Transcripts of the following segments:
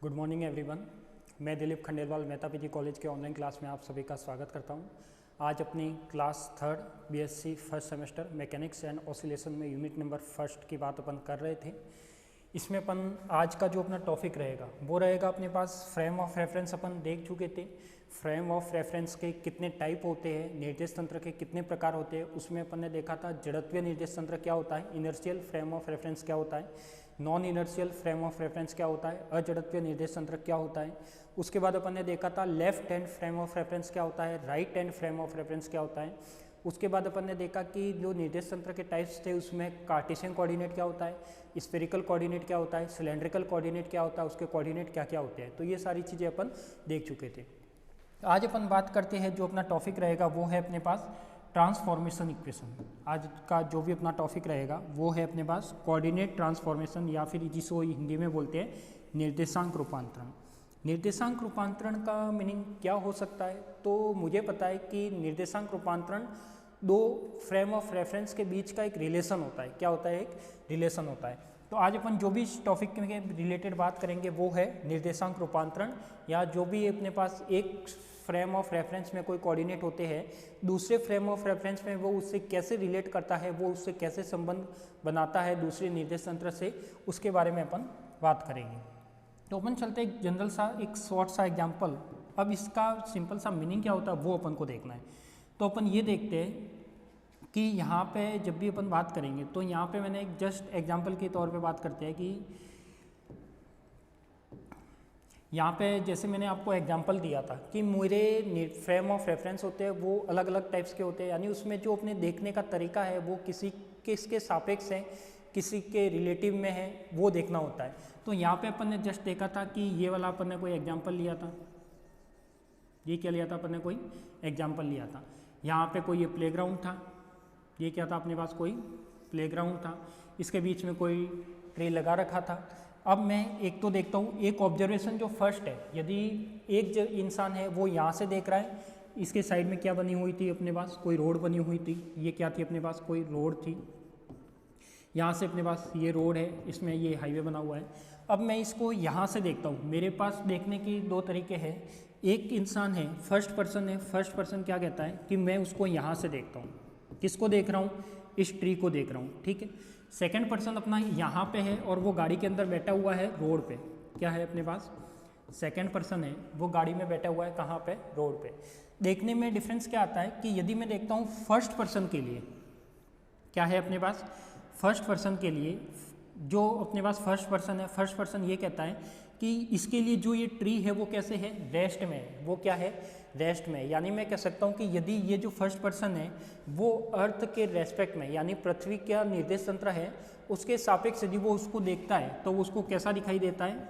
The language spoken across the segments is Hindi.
Good morning everyone. मैं दिलीप खंडेलवाल मेहता पीजी कॉलेज के ऑनलाइन क्लास में आप सभी का स्वागत करता हूं। आज अपनी class third BSc first semester mechanics and oscillation में यूनिट नंबर फर्स्ट की बात अपन कर रहे थे। इसमें अपन आज का जो अपना टॉपिक रहेगा वो रहेगा अपने पास फ्रेम ऑफ रेफरेंस। अपन देख चुके थे फ्रेम ऑफ रेफरेंस के कितने टाइप होते हैं, निर्देश तंत्र के कितने प्रकार होते हैं। उसमें अपन ने देखा था जड़त्वीय निर्देश तंत्र क्या होता है, इनर्शियल फ्रेम ऑफ रेफरेंस क्या होता है, non inertial frame of reference क्या होता है, अजड़त्वीय निर्देश तंत्र क्या होता है। उसके बाद अपन ने देखा था left hand frame of reference क्या होता है, right hand frame of reference क्या होता है। उसके बाद अपन ने देखा कि जो निर्देश तंत्र के टाइप्स थे उसमें कार्टेशियन कोऑर्डिनेट क्या होता है, स्फेरिकल कोऑर्डिनेट क्या होता है, सिलेंड्रिकल कोऑर्डिनेट क्या होता है, उसके कोऑर्डिनेट क्या क्या होते हैं। तो ये सारी चीज़ें अपन देख चुके थे। आज अपन बात करते हैं, जो अपना टॉपिक रहेगा वो है अपने पास ट्रांसफॉर्मेशन इक्वेशन। आज का जो भी अपना टॉपिक रहेगा वो है अपने पास कोऑर्डिनेट ट्रांसफॉर्मेशन, या फिर जिसको हिंदी में बोलते हैं निर्देशांक रूपांतरण। निर्देशांक रूपांतरण का मीनिंग क्या हो सकता है, तो मुझे पता है कि निर्देशांक रूपांतरण दो फ्रेम ऑफ रेफरेंस के बीच का एक रिलेशन होता है। क्या होता है? एक रिलेशन होता है। तो आज अपन जो भी इस टॉपिक के रिलेटेड बात करेंगे वो है निर्देशांक रूपांतरण, या जो भी अपने पास एक फ्रेम ऑफ रेफरेंस में कोई कोऑर्डिनेट होते हैं दूसरे फ्रेम ऑफ रेफरेंस में वो उससे कैसे रिलेट करता है, वो उससे कैसे संबंध बनाता है दूसरे निर्देश तंत्र से, उसके बारे में अपन बात करेंगे। तो अपन चलते एक जनरल सा एक शॉर्ट सा एग्जाम्पल। अब इसका सिंपल सा मीनिंग क्या होता है वो अपन को देखना है। तो अपन ये देखते हैं कि यहाँ पे जब भी अपन बात करेंगे तो यहाँ पे मैंने एक जस्ट एग्जाम्पल के तौर पे बात करते हैं कि यहाँ पे जैसे मैंने आपको एग्जांपल दिया था कि मेरे फ्रेम ऑफ रेफरेंस होते हैं वो अलग अलग टाइप्स के होते हैं, यानी उसमें जो अपने देखने का तरीका है वो किसके सापेक्ष है, किसी के रिलेटिव में है, वो देखना होता है। तो यहाँ पे अपन ने जस्ट देखा था कि ये वाला अपन ने कोई एग्जाम्पल लिया था। ये क्या लिया था अपन ने? कोई एग्जाम्पल लिया था। यहाँ पे कोई ये प्लेग्राउंड था। ये क्या था अपने पास? कोई प्लेग्राउंड था। इसके बीच में कोई ट्री लगा रखा था। अब मैं एक तो देखता हूँ, एक ऑब्जर्वेशन जो फर्स्ट है, यदि एक जो इंसान है वो यहाँ से देख रहा है, इसके साइड में क्या बनी हुई थी अपने पास? कोई रोड बनी हुई थी। ये क्या थी अपने पास? कोई रोड थी। यहाँ से अपने पास ये रोड है, इसमें ये हाईवे बना हुआ है। अब मैं इसको यहाँ से देखता हूँ। मेरे पास देखने की दो तरीके हैं। एक इंसान है, फर्स्ट पर्सन है। फर्स्ट पर्सन क्या कहता है कि मैं उसको यहाँ से देखता हूँ। किसको देख रहा हूँ? इस ट्री को देख रहा हूँ, ठीक है। सेकंड पर्सन अपना यहाँ पे है और वो गाड़ी के अंदर बैठा हुआ है रोड पे। क्या है अपने पास? सेकंड पर्सन है, वो गाड़ी में बैठा हुआ है कहाँ पे? रोड पे। देखने में डिफरेंस क्या आता है कि यदि मैं देखता हूँ फर्स्ट पर्सन के लिए क्या है अपने पास? फर्स्ट पर्सन के लिए जो अपने पास फर्स्ट पर्सन है, फर्स्ट पर्सन ये कहता है कि इसके लिए जो ये ट्री है वो कैसे है? रेस्ट में है। वो क्या है? रेस्ट में। यानी मैं कह सकता हूँ कि यदि ये जो फर्स्ट पर्सन है वो अर्थ के रेस्पेक्ट में, यानी पृथ्वी का निर्देश तंत्र है उसके सापेक्ष यदि वो उसको देखता है तो उसको कैसा दिखाई देता है?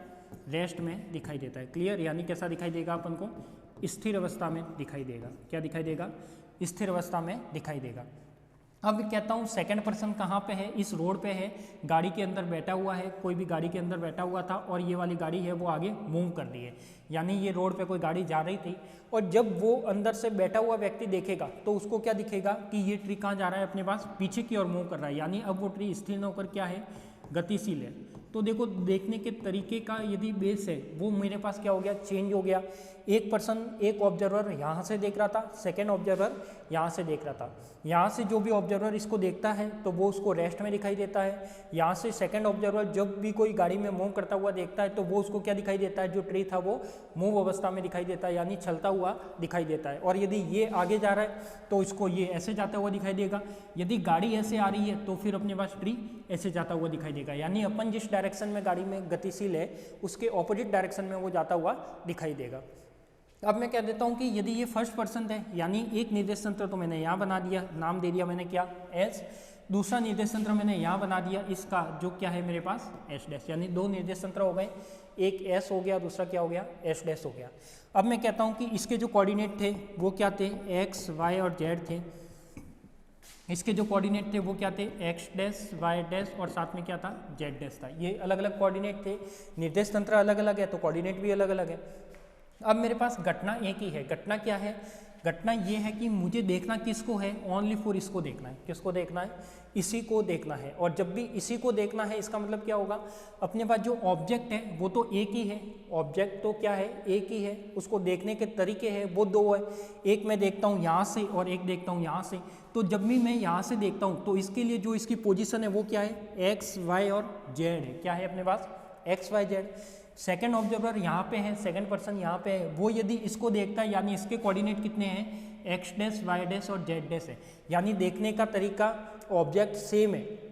रेस्ट में दिखाई देता है। क्लियर? यानी कैसा दिखाई देगा अपन को? स्थिर अवस्था में दिखाई देगा। क्या दिखाई देगा? स्थिर अवस्था में दिखाई देगा। अब कहता हूँ सेकंड पर्सन कहाँ पे है? इस रोड पे है, गाड़ी के अंदर बैठा हुआ है। कोई भी गाड़ी के अंदर बैठा हुआ था और ये वाली गाड़ी है वो आगे मूव कर दी है, यानी ये रोड पे कोई गाड़ी जा रही थी। और जब वो अंदर से बैठा हुआ व्यक्ति देखेगा तो उसको क्या दिखेगा कि ये ट्री कहाँ जा रहा है? अपने पास पीछे की ओर मूव कर रहा है, यानी अब वो ट्री स्थिर न होकर क्या है? गतिशील है। तो देखो देखने के तरीके का यदि बेस है वो मेरे पास क्या हो गया? चेंज हो गया। एक पर्सन, एक ऑब्जर्वर यहाँ से देख रहा था, सेकंड ऑब्जर्वर यहाँ से देख रहा था। यहाँ से जो भी ऑब्जर्वर इसको देखता है तो वो उसको रेस्ट में दिखाई देता है। यहाँ से सेकंड ऑब्जर्वर जब भी कोई गाड़ी में मूव करता हुआ देखता है तो वो उसको क्या दिखाई देता है? जो ट्री था वो मूव अवस्था में दिखाई देता है, यानी चलता हुआ दिखाई देता है। और यदि ये आगे जा रहा है तो इसको ये ऐसे जाता हुआ दिखाई देगा। यदि गाड़ी ऐसे आ रही है तो फिर अपने पास ट्री ऐसे जाता हुआ दिखाई देगा, यानी अपन जिस डायरेक्शन में गाड़ी में गतिशील है उसके ऑपोजिट डायरेक्शन में वो जाता हुआ दिखाई देगा। अब मैं कह देता हूँ कि यदि ये फर्स्ट पर्सन है, यानी एक निर्देश तंत्र तो मैंने यहाँ बना दिया, नाम दे दिया मैंने क्या? एस। दूसरा निर्देश तंत्र मैंने यहाँ बना दिया, इसका जो क्या है मेरे पास? S dash. यानी दो निर्देश तंत्र हो गए, एक एस हो गया, दूसरा क्या हो गया? एस डैश हो गया। अब मैं कहता हूँ कि इसके जो कोऑर्डिनेट थे वो क्या थे? एक्स, वाई और जेड थे। इसके जो कोऑर्डिनेट थे वो क्या थे? एक्स डैश, वाई डैश और साथ में क्या था? जेड डैश था। ये अलग अलग कोऑर्डिनेट थे। निर्देश तंत्र अलग अलग है तो कोऑर्डिनेट भी अलग अलग है। अब मेरे पास घटना एक ही है। घटना क्या है घटना ये है कि मुझे देखना किसको है, ओनली फॉर इसको देखना है। किसको देखना है? इसी को देखना है। और जब भी इसी को देखना है इसका मतलब क्या होगा, अपने पास जो ऑब्जेक्ट है वो तो एक ही है, ऑब्जेक्ट तो क्या है, एक ही है, उसको देखने के तरीके हैं वो दो है, एक मैं देखता हूँ यहाँ से और एक देखता हूँ यहाँ से। तो जब भी मैं यहाँ से देखता हूँ तो इसके लिए जो इसकी पोजीशन है वो क्या है, एक्स वाई और जेड है। क्या है अपने पास, X Y Z. Second observer यहाँ पे है, सेकंड पर्सन यहाँ पे है, वो यदि इसको देखता है यानी इसके कोऑर्डिनेट कितने हैं, एक्स डैश वाई डैश और जेड डैश है, यानी देखने का तरीका ऑब्जेक्ट सेम है।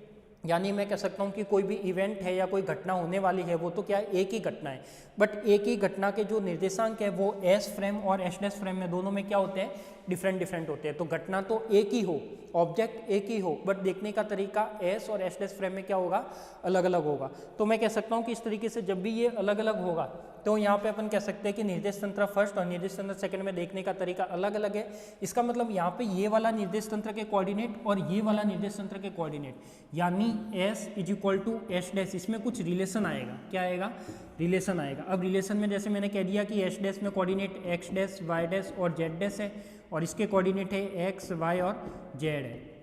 यानी मैं कह सकता हूँ कि कोई भी इवेंट है या कोई घटना होने वाली है वो तो क्या है, एक ही घटना है, बट एक ही घटना के जो निर्देशांक है वो एस फ्रेम और एस डैश फ्रेम में दोनों में क्या होते हैं, डिफरेंट होते हैं। तो घटना तो एक ही हो, ऑब्जेक्ट एक ही हो, बट देखने का तरीका एस और एस डैश फ्रेम में क्या होगा, अलग अलग होगा। तो मैं कह सकता हूँ कि इस तरीके से जब भी ये अलग अलग होगा तो यहाँ पे अपन कह सकते हैं कि निर्देश तंत्र फर्स्ट और निर्देश तंत्र सेकंड में देखने का तरीका अलग अलग है। इसका मतलब यहाँ पे ये वाला निर्देश तंत्र के कोऑर्डिनेट और ये वाला निर्देश तंत्र के कोऑर्डिनेट यानी s is equal to S dash, इसमें कुछ रिलेशन आएगा। क्या आएगा, रिलेशन आएगा। अब रिलेशन में जैसे मैंने कह दिया कि एस डैश में coordinate X dash Y dash और जेड डैश है और इसके कोऑर्डिनेट है एक्स वाई और जेड है।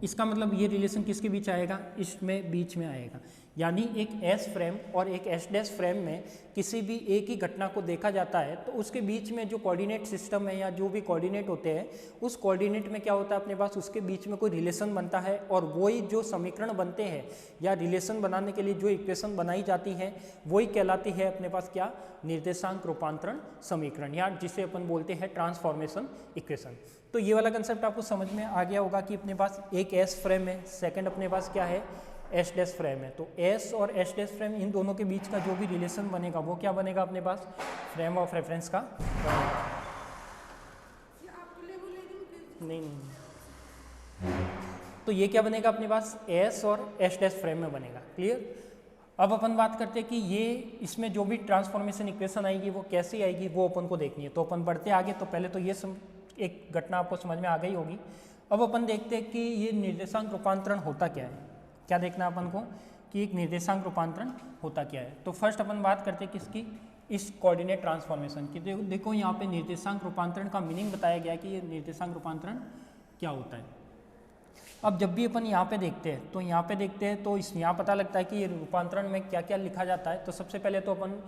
इसका मतलब ये रिलेशन किसके बीच आएगा, इसमें बीच में आएगा। यानी एक एस फ्रेम और एक एस डैश फ्रेम में किसी भी एक ही घटना को देखा जाता है तो उसके बीच में जो कोऑर्डिनेट सिस्टम है या जो भी कोऑर्डिनेट होते हैं उस कोऑर्डिनेट में क्या होता है अपने पास, उसके बीच में कोई रिलेशन बनता है और वही जो समीकरण बनते हैं या रिलेशन बनाने के लिए जो इक्वेशन बनाई जाती है वही कहलाती है अपने पास क्या, निर्देशांक रूपांतरण समीकरण, या जिसे अपन बोलते हैं ट्रांसफॉर्मेशन इक्वेशन। तो ये वाला कंसेप्ट आपको समझ में आ गया होगा कि अपने पास एक एस फ्रेम है, सेकेंड अपने पास क्या है, एस डैश फ्रेम है। तो एस और एस डैश फ्रेम इन दोनों के बीच का जो भी रिलेशन बनेगा वो क्या बनेगा अपने पास, फ्रेम ऑफ रेफरेंस का बनेगा। नहीं, तो ये क्या बनेगा अपने पास, एस और एस डैश फ्रेम में बनेगा। क्लियर। अब अपन बात करते हैं कि ये इसमें जो भी ट्रांसफॉर्मेशन इक्वेशन आएगी वो कैसे आएगी वो अपन को देखनी है। तो अपन बढ़ते आगे, तो पहले तो ये एक घटना आपको समझ में आ गई होगी। अब अपन देखते हैं कि ये निर्देशांक रूपांतरण होता क्या है। क्या देखना है अपन को कि एक निर्देशांक रूपांतरण होता क्या है। तो फर्स्ट अपन बात करते हैं किसकी, इस कोऑर्डिनेट ट्रांसफॉर्मेशन की। देखो यहाँ पे निर्देशांक रूपांतरण का मीनिंग बताया गया कि ये निर्देशांक रूपांतरण क्या होता है। अब जब भी अपन यहाँ पे देखते हैं तो यहाँ पे देखते हैं तो इस यहाँ पता लगता है कि ये रूपांतरण में क्या क्या लिखा जाता है। तो सबसे पहले तो अपन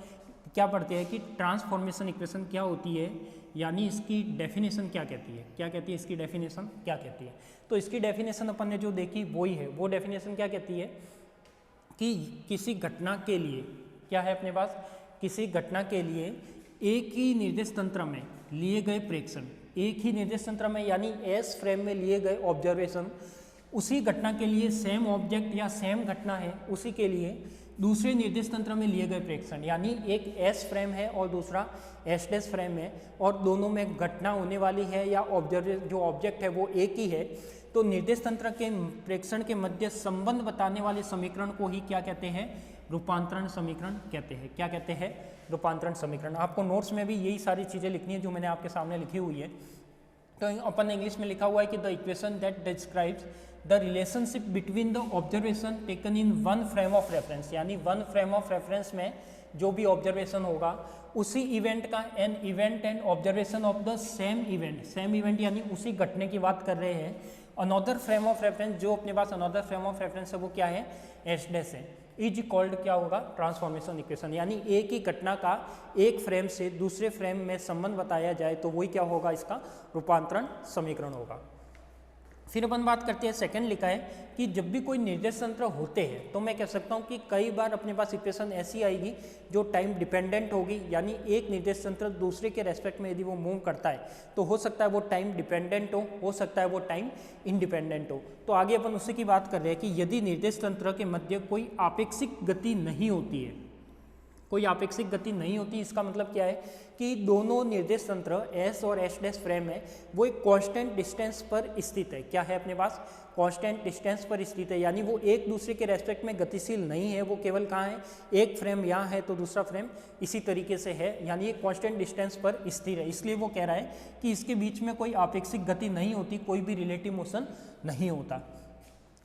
क्या पढ़ते हैं कि ट्रांसफॉर्मेशन इक्वेशन क्या होती है, यानी इसकी डेफिनेशन क्या कहती है। क्या कहती है इसकी डेफिनेशन, क्या कहती है। तो इसकी डेफिनेशन अपन ने जो देखी वही है। वो डेफिनेशन क्या कहती है कि किसी घटना के लिए क्या है अपने पास, किसी घटना के लिए एक ही निर्देश तंत्र में लिए गए प्रेक्षण, एक ही निर्देश तंत्र में यानी एस फ्रेम में लिए गए ऑब्जर्वेशन, उसी घटना के लिए सेम ऑब्जेक्ट या सेम घटना है उसी के लिए दूसरे निर्देश तंत्र में लिए गए प्रेक्षण, यानी एक एस फ्रेम है और दूसरा एस डैश फ्रेम है और दोनों में घटना होने वाली है या जो ऑब्जेक्ट है वो एक ही है। तो निर्देश तंत्र के प्रेक्षण के मध्य संबंध बताने वाले समीकरण को ही क्या कहते हैं, रूपांतरण समीकरण कहते हैं। क्या कहते हैं, रूपांतरण समीकरण। आपको नोट्स में भी यही सारी चीज़ें लिखनी है जो मैंने आपके सामने लिखी हुई है। तो अपन इंग्लिश में लिखा हुआ है कि the equation that describes the relationship between the observation taken in one frame of reference, यानी वन फ्रेम ऑफ रेफरेंस में जो भी ऑब्जर्वेशन होगा उसी इवेंट का an event and observation of the same event, same event यानी उसी घटने की बात कर रहे हैं। अनदर फ्रेम ऑफ रेफरेंस, जो अपने पास अनदर फ्रेम ऑफ रेफरेंस है वो क्या है, एस डैश है। इज कॉल्ड क्या होगा, ट्रांसफॉर्मेशन इक्वेशन। यानी एक ही घटना का एक फ्रेम से दूसरे फ्रेम में संबंध बताया जाए तो वही क्या होगा, इसका रूपांतरण समीकरण होगा। फिर अपन बात करते हैं, सेकंड लिखा है कि जब भी कोई निर्देश तंत्र होते हैं तो मैं कह सकता हूँ कि कई बार अपने पास इक्वेशन ऐसी आएगी जो टाइम डिपेंडेंट होगी, यानी एक निर्देश तंत्र दूसरे के रेस्पेक्ट में यदि वो मूव करता है तो हो सकता है वो टाइम डिपेंडेंट हो सकता है वो टाइम इंडिपेंडेंट हो। तो आगे अपन उसी की बात कर रहे हैं कि यदि निर्देश तंत्र के मध्य कोई आपेक्षिक गति नहीं होती है, कोई आपेक्षिक गति नहीं होती, इसका मतलब क्या है कि दोनों निर्देश तंत्र एस और एस डैश फ्रेम है वो एक कांस्टेंट डिस्टेंस पर स्थित है। क्या है अपने पास, कांस्टेंट डिस्टेंस पर स्थित है, यानी वो एक दूसरे के रेस्पेक्ट में गतिशील नहीं है। वो केवल कहाँ है, एक फ्रेम यहाँ है तो दूसरा फ्रेम इसी तरीके से है, यानी एक कांस्टेंट डिस्टेंस पर स्थिर है। इसलिए वो कह रहा है कि इसके बीच में कोई आपेक्षिक गति नहीं होती, कोई भी रिलेटिव मोशन नहीं होता।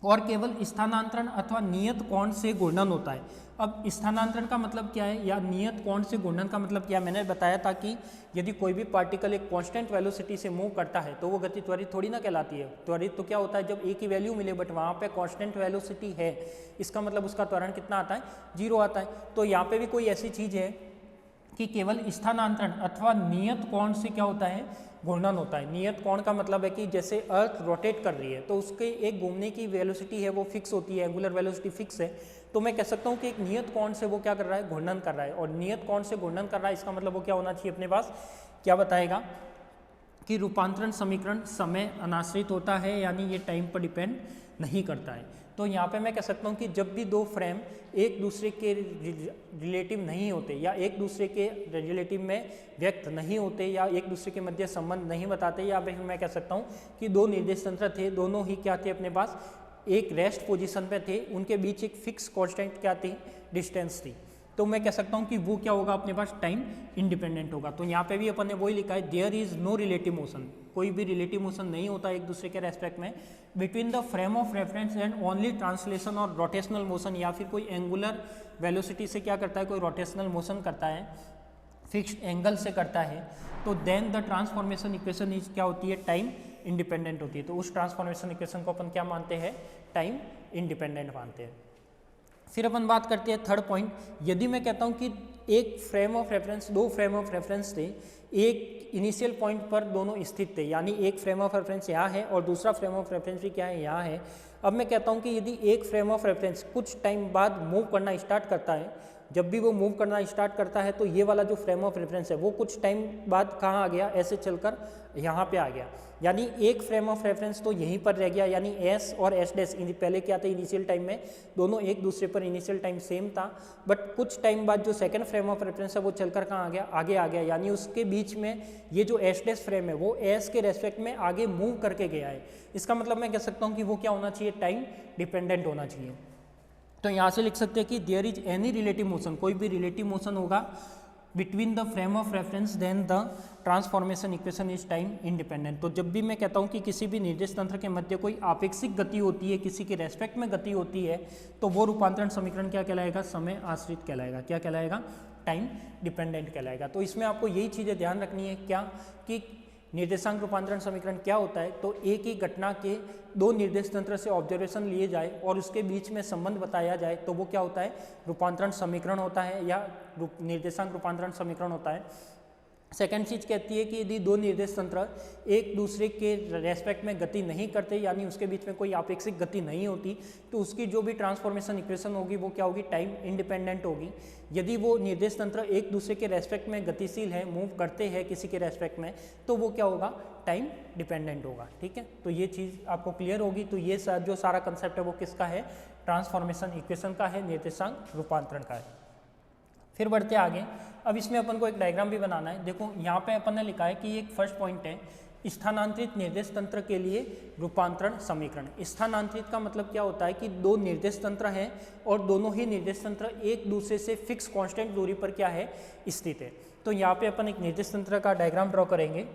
और केवल स्थानांतरण अथवा नियत कोण से घूर्णन होता है। अब स्थानांतरण का मतलब क्या है या नियत कोण से घूर्णन का मतलब क्या है? मैंने बताया था कि यदि कोई भी पार्टिकल एक कांस्टेंट वेलोसिटी से मूव करता है तो वो गति त्वरित थोड़ी ना कहलाती है। त्वरित तो क्या होता है, जब एक ही वैल्यू मिले बट वहाँ पे कांस्टेंट वेलोसिटी है, इसका मतलब उसका त्वरण कितना आता है, 0 आता है। तो यहाँ पे भी कोई ऐसी चीज़ है कि केवल स्थानांतरण अथवा नियत कोण से क्या होता है, घूर्णन होता है। नियत कोण का मतलब है कि जैसे अर्थ रोटेट कर रही है तो उसके एक घूमने की वेलोसिटी है वो फिक्स होती है, एंगुलर वेलोसिटी फिक्स है। तो मैं कह सकता हूँ कि एक नियत कोण से वो क्या कर रहा है, घूर्णन कर रहा है। और नियत कोण से घूर्णन कर रहा है इसका मतलब वो क्या होना चाहिए अपने पास, क्या बताएगा कि रूपांतरण समीकरण समय अनाश्रित होता है, यानी ये टाइम पर डिपेंड नहीं करता है। तो यहाँ पे मैं कह सकता हूँ कि जब भी दो फ्रेम एक दूसरे के रिलेटिव नहीं होते या एक दूसरे के रिलेटिव में व्यक्त नहीं होते या एक दूसरे के मध्य संबंध नहीं बताते, या फिर मैं कह सकता हूँ कि दो निर्देश तंत्र थे, दोनों ही क्या थे अपने पास, एक रेस्ट पोजीशन पे थे, उनके बीच एक फिक्स कांस्टेंट क्या थी, डिस्टेंस थी, तो मैं कह सकता हूँ कि वो क्या होगा अपने पास, टाइम इंडिपेंडेंट होगा। तो यहाँ पे भी अपन ने वही लिखा है, there is no relative motion, कोई भी रिलेटिव मोशन नहीं होता एक दूसरे के रेस्पेक्ट में between the frame of reference and only translation और रोटेशनल मोशन, या फिर कोई एंगुलर वेलोसिटी से क्या करता है, कोई रोटेशनल मोशन करता है, फिक्स्ड एंगल से करता है, तो then the transformation equation is क्या होती है, टाइम इंडिपेंडेंट होती है। तो उस ट्रांसफॉर्मेशन इक्वेशन को अपन क्या मानते हैं, टाइम इंडिपेंडेंट मानते हैं। फिर अपन बात करते हैं थर्ड पॉइंट, यदि मैं कहता हूं कि एक फ्रेम ऑफ रेफरेंस, दो फ्रेम ऑफ रेफरेंस थे, एक इनिशियल पॉइंट पर दोनों स्थित थे, यानी एक फ्रेम ऑफ रेफरेंस यहाँ है और दूसरा फ्रेम ऑफ रेफरेंस भी क्या है, यहाँ है। अब मैं कहता हूं कि यदि एक फ्रेम ऑफ रेफरेंस कुछ टाइम बाद मूव करना स्टार्ट करता है, जब भी वो मूव करना स्टार्ट करता है तो ये वाला जो फ्रेम ऑफ रेफरेंस है वो कुछ टाइम बाद कहाँ आ गया, ऐसे चलकर यहाँ पे आ गया, यानी एक फ्रेम ऑफ रेफरेंस तो यहीं पर रह गया, यानी एस और एस डैश पहले क्या था, इनिशियल टाइम में दोनों एक दूसरे पर इनिशियल टाइम सेम था, बट कुछ टाइम बाद जो सेकंड फ्रेम ऑफ रेफरेंस है वो चलकर कहाँ आ गया, आगे आ गया, यानी उसके बीच में ये जो एस डैश फ्रेम है वो एस के रेस्पेक्ट में आगे मूव करके गया है। इसका मतलब मैं कह सकता हूँ कि वो क्या होना चाहिए, टाइम डिपेंडेंट होना चाहिए। तो यहाँ से लिख सकते हैं कि there is any relative motion, कोई भी रिलेटिव मोशन होगा between the frame of reference then the transformation equation is time independent. तो जब भी मैं कहता हूँ कि किसी भी निर्देश तंत्र के मध्य कोई आपेक्षिक गति होती है, किसी के रेस्पेक्ट में गति होती है, तो वो रूपांतरण समीकरण क्या कहलाएगा, समय आश्रित कहलाएगा। क्या कहलाएगा, टाइम डिपेंडेंट कहलाएगा। तो इसमें आपको यही चीज़ें ध्यान रखनी है क्या, कि निर्देशांक रूपांतरण समीकरण क्या होता है, तो एक ही घटना के दो निर्देश तंत्र से ऑब्जर्वेशन लिए जाए और उसके बीच में संबंध बताया जाए तो वो क्या होता है, रूपांतरण समीकरण होता है या निर्देशांक रूपांतरण समीकरण होता है। सेकेंड चीज कहती है कि यदि दो निर्देश तंत्र एक दूसरे के रेस्पेक्ट में गति नहीं करते, यानी उसके बीच में कोई आपेक्षिक गति नहीं होती, तो उसकी जो भी ट्रांसफॉर्मेशन इक्वेशन होगी वो क्या होगी, टाइम इंडिपेंडेंट होगी। यदि वो निर्देश तंत्र एक दूसरे के रेस्पेक्ट में गतिशील है, मूव करते हैं किसी के रेस्पेक्ट में, तो वो क्या होगा, टाइम डिपेंडेंट होगा। ठीक है, तो ये चीज़ आपको क्लियर होगी। तो ये जो सारा कंसेप्ट है वो किसका है, ट्रांसफॉर्मेशन इक्वेशन का है, निर्देशांक रूपांतरण का है। फिर बढ़ते आगे, अब इसमें अपन को एक डायग्राम भी बनाना है। देखो यहाँ पे अपन ने लिखा है कि एक फर्स्ट पॉइंट है, स्थानांतरित निर्देश तंत्र के लिए रूपांतरण समीकरण। स्थानांतरित का मतलब क्या होता है कि दो निर्देश तंत्र हैं और दोनों ही निर्देश तंत्र एक दूसरे से फिक्स कांस्टेंट दूरी पर क्या है, स्थित है। तो यहाँ पे अपन एक निर्देश तंत्र का डायग्राम ड्रॉ करेंगे,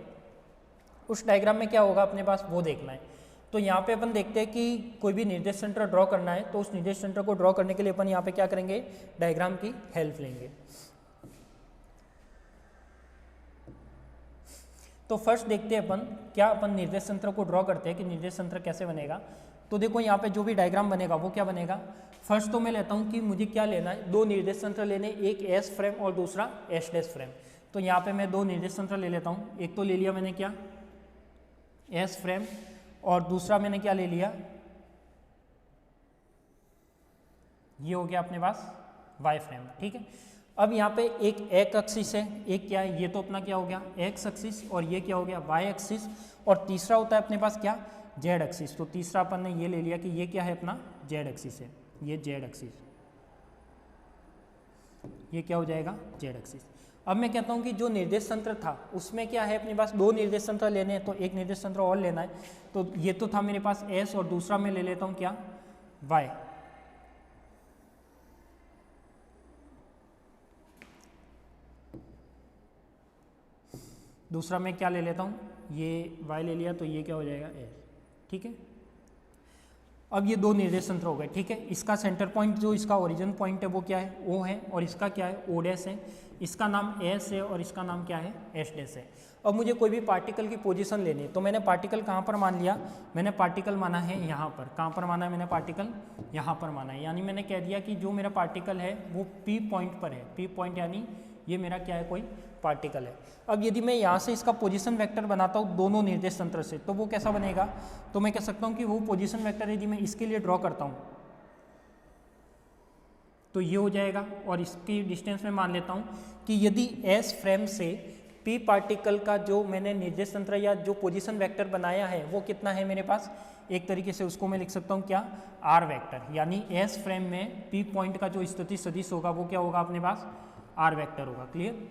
उस डायग्राम में क्या होगा अपने पास वो देखना है। तो यहाँ पे अपन देखते हैं कि कोई भी निर्देश तंत्र ड्रॉ करना है, तो उस निर्देश तंत्र को ड्रॉ करने के लिए अपन यहाँ पे क्या करेंगे, डायग्राम की हेल्प लेंगे। तो फर्स्ट देखते हैं अपन क्या अपन निर्देश तंत्र को ड्रॉ करते हैं कि निर्देश तंत्र कैसे बनेगा। तो देखो यहाँ पे जो भी डायग्राम बनेगा वो क्या बनेगा, फर्स्ट तो मैं लेता हूँ कि मुझे क्या लेना है, दो निर्देश तंत्र लेने, एक एस फ्रेम और दूसरा एस डैश फ्रेम। तो यहाँ पे मैं दो निर्देश तंत्र ले लेता हूँ, एक तो ले लिया मैंने क्या, एस फ्रेम, और दूसरा मैंने क्या ले लिया, ये हो गया अपने पास वाई फ्रेम। ठीक है, अब यहाँ पे एक एक्स एक्सिस है, एक क्या है, ये तो अपना क्या हो गया एक्स एक्सिस, और ये क्या हो गया वाई एक्सिस, और तीसरा होता है अपने पास क्या, जेड एक्सिस। तो तीसरा अपन ने ये ले लिया कि ये क्या है अपना जेड एक्सिस है, ये जेड एक्सिस, ये क्या हो जाएगा जेड एक्सिस। अब मैं कहता हूँ कि जो निर्देश तंत्र था उसमें क्या है अपने पास, दो निर्देश तंत्र लेने हैं, तो एक निर्देश तंत्र और लेना है। तो ये तो था मेरे पास एस, और दूसरा मैं ले लेता हूँ क्या, वाई। दूसरा मैं क्या ले लेता हूँ, ये y ले लिया, तो ये क्या हो जाएगा एस। ठीक है, अब ये दो निर्देश तंत्र हो गए, ठीक है। इसका सेंटर पॉइंट जो इसका ओरिजिन पॉइंट है वो क्या है, ओ है, और इसका क्या है, ओ डैश है। इसका नाम एस है और इसका नाम क्या है, एस डैश है। अब मुझे कोई भी पार्टिकल की पोजीशन लेनी है, तो मैंने पार्टिकल कहाँ पर मान लिया, मैंने पार्टिकल माना है यहाँ पर। कहाँ पर माना है मैंने पार्टिकल, यहाँ पर माना है। यानी मैंने कह दिया कि जो मेरा पार्टिकल है वो पी पॉइंट पर है। पी पॉइंट यानी ये मेरा क्या है, कोई पार्टिकल है। अब यदि मैं यहाँ से इसका पोजीशन वेक्टर बनाता हूँ दोनों निर्देश तंत्र से, तो वो कैसा बनेगा, तो मैं कह सकता हूँ कि वो पोजीशन वेक्टर यदि मैं इसके लिए ड्रॉ करता हूँ तो ये हो जाएगा, और इसकी डिस्टेंस में मान लेता हूँ कि यदि एस फ्रेम से पी पार्टिकल का जो मैंने निर्देश तंत्र या जो पोजीशन वेक्टर बनाया है वो कितना है मेरे पास, एक तरीके से उसको मैं लिख सकता हूँ क्या, आर वेक्टर। यानी एस फ्रेम में पी पॉइंट का जो स्थिति सदिश होगा वो क्या होगा अपने पास, आर वेक्टर होगा। क्लियर।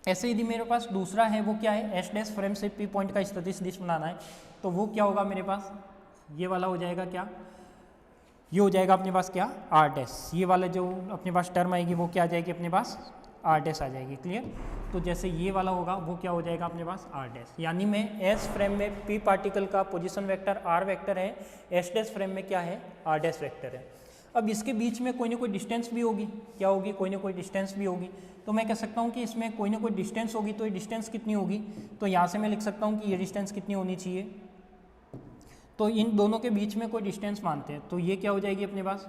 ऐसे यदि मेरे पास दूसरा है वो क्या है, एस डैश फ्रेम से पी पॉइंट का स्थिति सदिश बनाना है, तो वो क्या होगा मेरे पास, ये वाला हो जाएगा क्या, ये हो जाएगा अपने पास क्या, आर डैश। ये वाला जो अपने पास टर्म आएगी वो क्या आ जाएगी अपने पास, आर डैश आ जाएगी। क्लियर। तो जैसे ये वाला होगा वो क्या हो जाएगा अपने पास, आर डैश। यानी मैं एस फ्रेम में पी पार्टिकल का पोजीशन वेक्टर आर वेक्टर है, एस डैश फ्रेम में क्या है, आर डैश वेक्टर है। अब इसके बीच में कोई ना कोई डिस्टेंस भी होगी, क्या होगी, कोई ना कोई डिस्टेंस भी होगी। तो मैं कह सकता हूँ कि इसमें कोई ना कोई डिस्टेंस होगी, तो ये डिस्टेंस कितनी होगी, तो यहाँ से मैं लिख सकता हूँ कि ये डिस्टेंस कितनी होनी चाहिए। तो इन दोनों के बीच में कोई डिस्टेंस मानते हैं, तो ये क्या हो जाएगी अपने पास,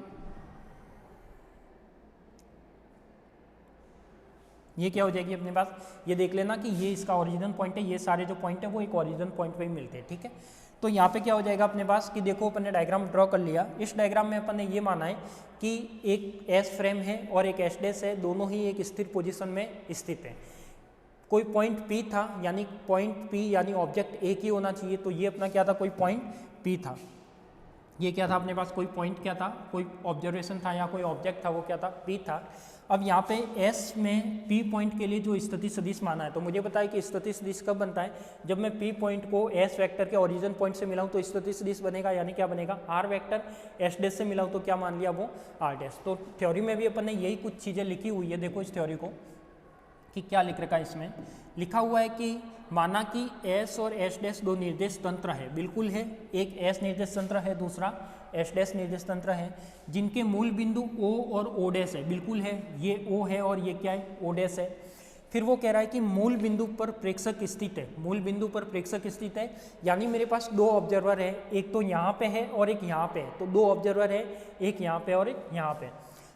ये क्या हो जाएगी अपने पास, ये देख लेना कि ये इसका ओरिजिनल पॉइंट है, ये सारे जो पॉइंट है वो एक ओरिजिनल पॉइंट पे ही मिलते हैं, ठीक है। तो यहाँ पे क्या हो जाएगा अपने पास कि देखो अपन ने डायग्राम ड्रॉ कर लिया। इस डायग्राम में अपन ने ये माना है कि एक एस फ्रेम है और एक एस डैश है, दोनों ही एक स्थिर पोजीशन में स्थित है। कोई पॉइंट पी था, यानी पॉइंट पी यानी ऑब्जेक्ट एक ही होना चाहिए, तो ये अपना क्या था, कोई पॉइंट पी था। ये क्या था अपने पास, कोई पॉइंट क्या था, कोई ऑब्जर्वेशन था या कोई ऑब्जेक्ट था, वो क्या था, पी था। अब यहाँ पे S में P पॉइंट के लिए जो स्थिति सदिश माना है, तो मुझे पता है कि स्थिति सदिश कब बनता है, जब मैं P पॉइंट को S वेक्टर के ओरिजिन पॉइंट से मिलाऊं तो स्थिति सदिश बनेगा। यानी क्या बनेगा, R वेक्टर S डैश से मिलाऊं तो क्या मान लिया, वो R डैश। तो थ्योरी में भी अपन ने यही कुछ चीज़ें लिखी हुई है। देखो इस थ्योरी को कि क्या लिख रखा है, इसमें लिखा हुआ है कि माना कि S और S डैश दो निर्देश तंत्र है, बिल्कुल है, एक S निर्देश तंत्र है, दूसरा S डैश निर्देश तंत्र है, जिनके मूल बिंदु O और O डैश है, बिल्कुल है, ये O है और ये क्या है, O डैश है। फिर वो कह रहा है कि मूल बिंदु पर प्रेक्षक स्थित है, मूल बिंदु पर प्रेक्षक स्थित है, यानी मेरे पास दो ऑब्जर्वर है, एक तो यहाँ पे है और एक यहाँ पे है, तो दो ऑब्जर्वर है, एक यहाँ पे और एक यहाँ पे।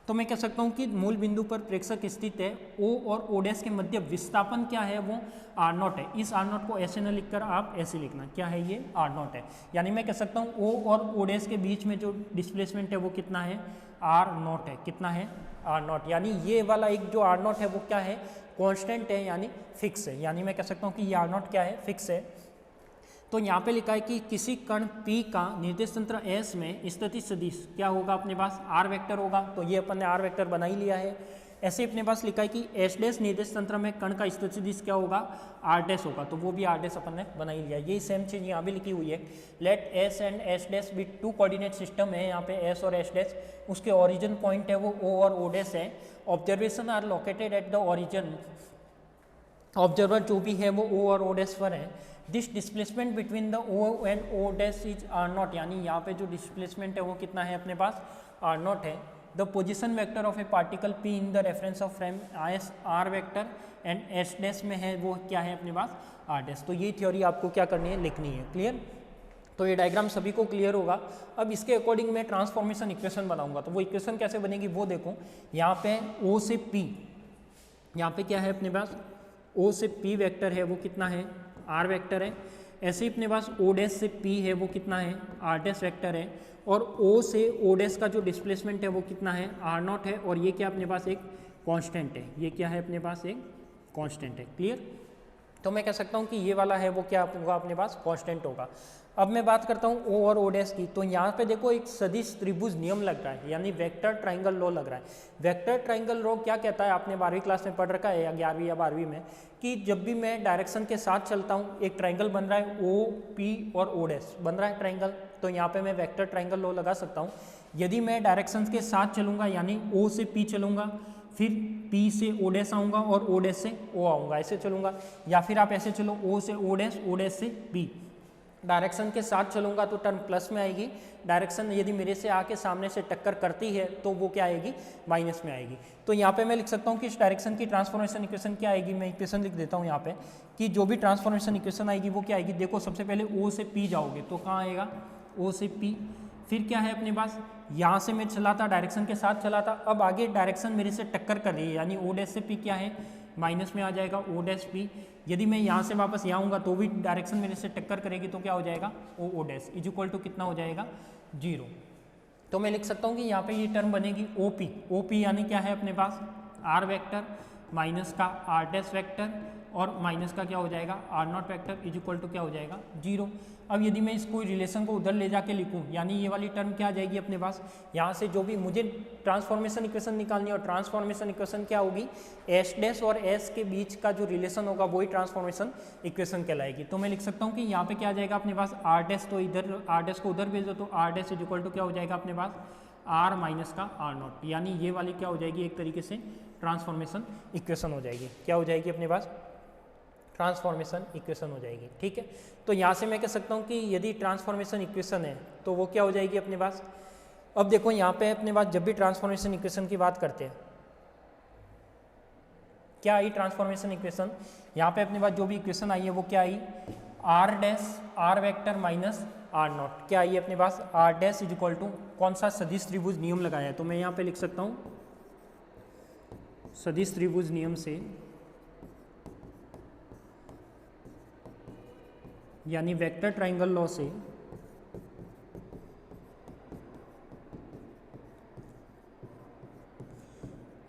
तो मैं कह सकता हूँ कि मूल बिंदु पर प्रेक्षक स्थित है, O और O डैश के मध्य विस्थापन क्या है, वो R0 है। इस R0 को ऐसे न लिखकर आप ऐसे लिखना, क्या है ये, R0 है। यानी मैं कह सकता हूँ O और O डैश के बीच में जो डिस्प्लेसमेंट है वो कितना है, R0 है। कितना है, R0। यानी ये वाला एक जो R0 है वो क्या है, कॉन्स्टेंट है, यानी फिक्स है। यानी मैं कह सकता हूँ कि ये R0 क्या है, फिक्स है। तो यहाँ पे लिखा है कि किसी कण P का निर्देश तंत्र S में स्थिति सदिश क्या होगा अपने पास, R वेक्टर होगा। तो ये अपन ने R वेक्टर बना ही लिया है। ऐसे अपने पास लिखा है कि S डैश निर्देश तंत्र में कण का स्थिति सदिश क्या होगा, R डैश होगा, तो वो भी R डैश अपन ने बना ही लिया। यही सेम चीज़ यहाँ भी लिखी हुई है। Let S and S dash be two coordinate system है, यहाँ पे S और S डैश, उसके ओरिजिन पॉइंट है वो O और O डैश है। Observation are located at the origin, observer जो भी है वो O और O डैश पर है। This displacement between the O and O dash is R0, यानी यहाँ पे जो डिस्प्लेसमेंट है वो कितना है अपने पास, R0 है। The position vector of A particle P in the reference of frame R vector and S dash में है वो क्या है अपने पास, R डैश। तो ये थ्योरी आपको क्या करनी है, लिखनी है। क्लियर। तो ये डायग्राम सभी को क्लियर होगा। अब इसके अकॉर्डिंग मैं ट्रांसफॉर्मेशन इक्वेशन बनाऊंगा, तो वो इक्वेशन कैसे बनेगी वो देखो। यहाँ पे O से P, यहाँ पे क्या है अपने पास, O से P वेक्टर है वो कितना है, R वेक्टर है। ऐसे ही अपने पास O डैश से P है वो कितना है, R डैश वेक्टर है। और O से O डैश का जो डिस्प्लेसमेंट है वो कितना है, R0 है। और ये क्या अपने पास एक कांस्टेंट है, ये क्या है अपने पास एक कांस्टेंट है। क्लियर। तो मैं कह सकता हूँ कि ये वाला है वो क्या होगा अपने पास, कांस्टेंट होगा। अब मैं बात करता हूँ O और O डैश की, तो यहाँ पे देखो एक सदिश त्रिभुज नियम लग रहा है, यानी वेक्टर ट्राइंगल लॉ लग रहा है। वेक्टर ट्राइंगल लॉ क्या कहता है, आपने 12वीं क्लास में पढ़ रखा है या 11वीं या 12वीं में, कि जब भी मैं डायरेक्शन के साथ चलता हूँ, एक ट्राइंगल बन रहा है O P और O डैश बन रहा है ट्राइंगल, तो यहाँ पे मैं वेक्टर ट्राइंगल लॉ लगा सकता हूँ। यदि मैं डायरेक्शन के साथ चलूँगा, यानी O से P चलूँगा, फिर P से O डैश आऊँगा और O डैश से O आऊँगा, ऐसे चलूँगा। या फिर आप ऐसे चलो O से O डैश से P, डायरेक्शन के साथ चलूँगा तो टर्म प्लस में आएगी, डायरेक्शन यदि मेरे से आके सामने से टक्कर करती है तो वो क्या आएगी, माइनस में आएगी। तो यहाँ पे मैं लिख सकता हूँ कि इस डायरेक्शन की ट्रांसफॉर्मेशन इक्वेशन क्या आएगी, मैं इक्वेशन लिख देता हूँ यहाँ पे कि जो भी ट्रांसफॉर्मेशन इक्वेशन आएगी वो क्या आएगी। देखो सबसे पहले ओ से पी जाओगे तो कहाँ आएगा, ओ से पी, फिर क्या है अपने पास, यहाँ से मैं चला था डायरेक्शन के साथ चला था, अब आगे डायरेक्शन मेरे से टक्कर कर रही है यानी ओ डैश से पी क्या है, माइनस में आ जाएगा ओ डैश पी। यदि मैं यहाँ से वापस यहाँ आऊँगा तो भी डायरेक्शन मेरे से टक्कर करेगी तो क्या हो जाएगा, O dash is equal to कितना हो जाएगा, 0। तो मैं लिख सकता हूँ कि यहाँ पे ये टर्म बनेगी ओ पी यानी क्या है अपने पास, आर वेक्टर माइनस का आर डैश वेक्टर और माइनस का क्या हो जाएगा, R not vector is equal to क्या हो जाएगा, 0। अब यदि मैं इसको रिलेशन को उधर ले जाके लिखूं यानी ये वाली टर्म क्या आ जाएगी अपने पास, यहाँ से जो भी मुझे ट्रांसफॉर्मेशन इक्वेशन निकालनी है और ट्रांसफॉर्मेशन इक्वेशन क्या होगी, एस डैश और एस के बीच का जो रिलेशन होगा वही ट्रांसफॉर्मेशन इक्वेशन कहलाएगी। तो मैं लिख सकता हूँ कि यहाँ पे क्या आ जाएगा अपने पास, आर डैश, तो इधर आर डैश को उधर भेज दो तो R dash is equal to क्या हो जाएगा अपने पास, आर माइनस का आर नॉट, यानी ये वाली क्या हो जाएगी एक तरीके से ट्रांसफॉर्मेशन इक्वेशन हो जाएगी, क्या हो जाएगी अपने पास, ट्रांसफॉर्मेशन इक्वेशन हो जाएगी। ठीक है, तो यहाँ से मैं कह सकता हूँ कि यदि ट्रांसफॉर्मेशन इक्वेशन है तो वो क्या हो जाएगी अपने पास। अब देखो यहाँ पे अपने पास जब भी ट्रांसफॉर्मेशन इक्वेशन की बात करते हैं, क्या आई ट्रांसफॉर्मेशन इक्वेशन, यहाँ पे अपने पास जो भी इक्वेशन आई है वो क्या आई, R dash R vector minus R not, क्या आई अपने पास, R dash is equal to कौन सा, सदिश त्रिभुज नियम लगाया है। तो मैं यहाँ पे लिख सकता हूँ सदिश त्रिभुज नियम से, यानी वेक्टर ट्राइंगल लॉ से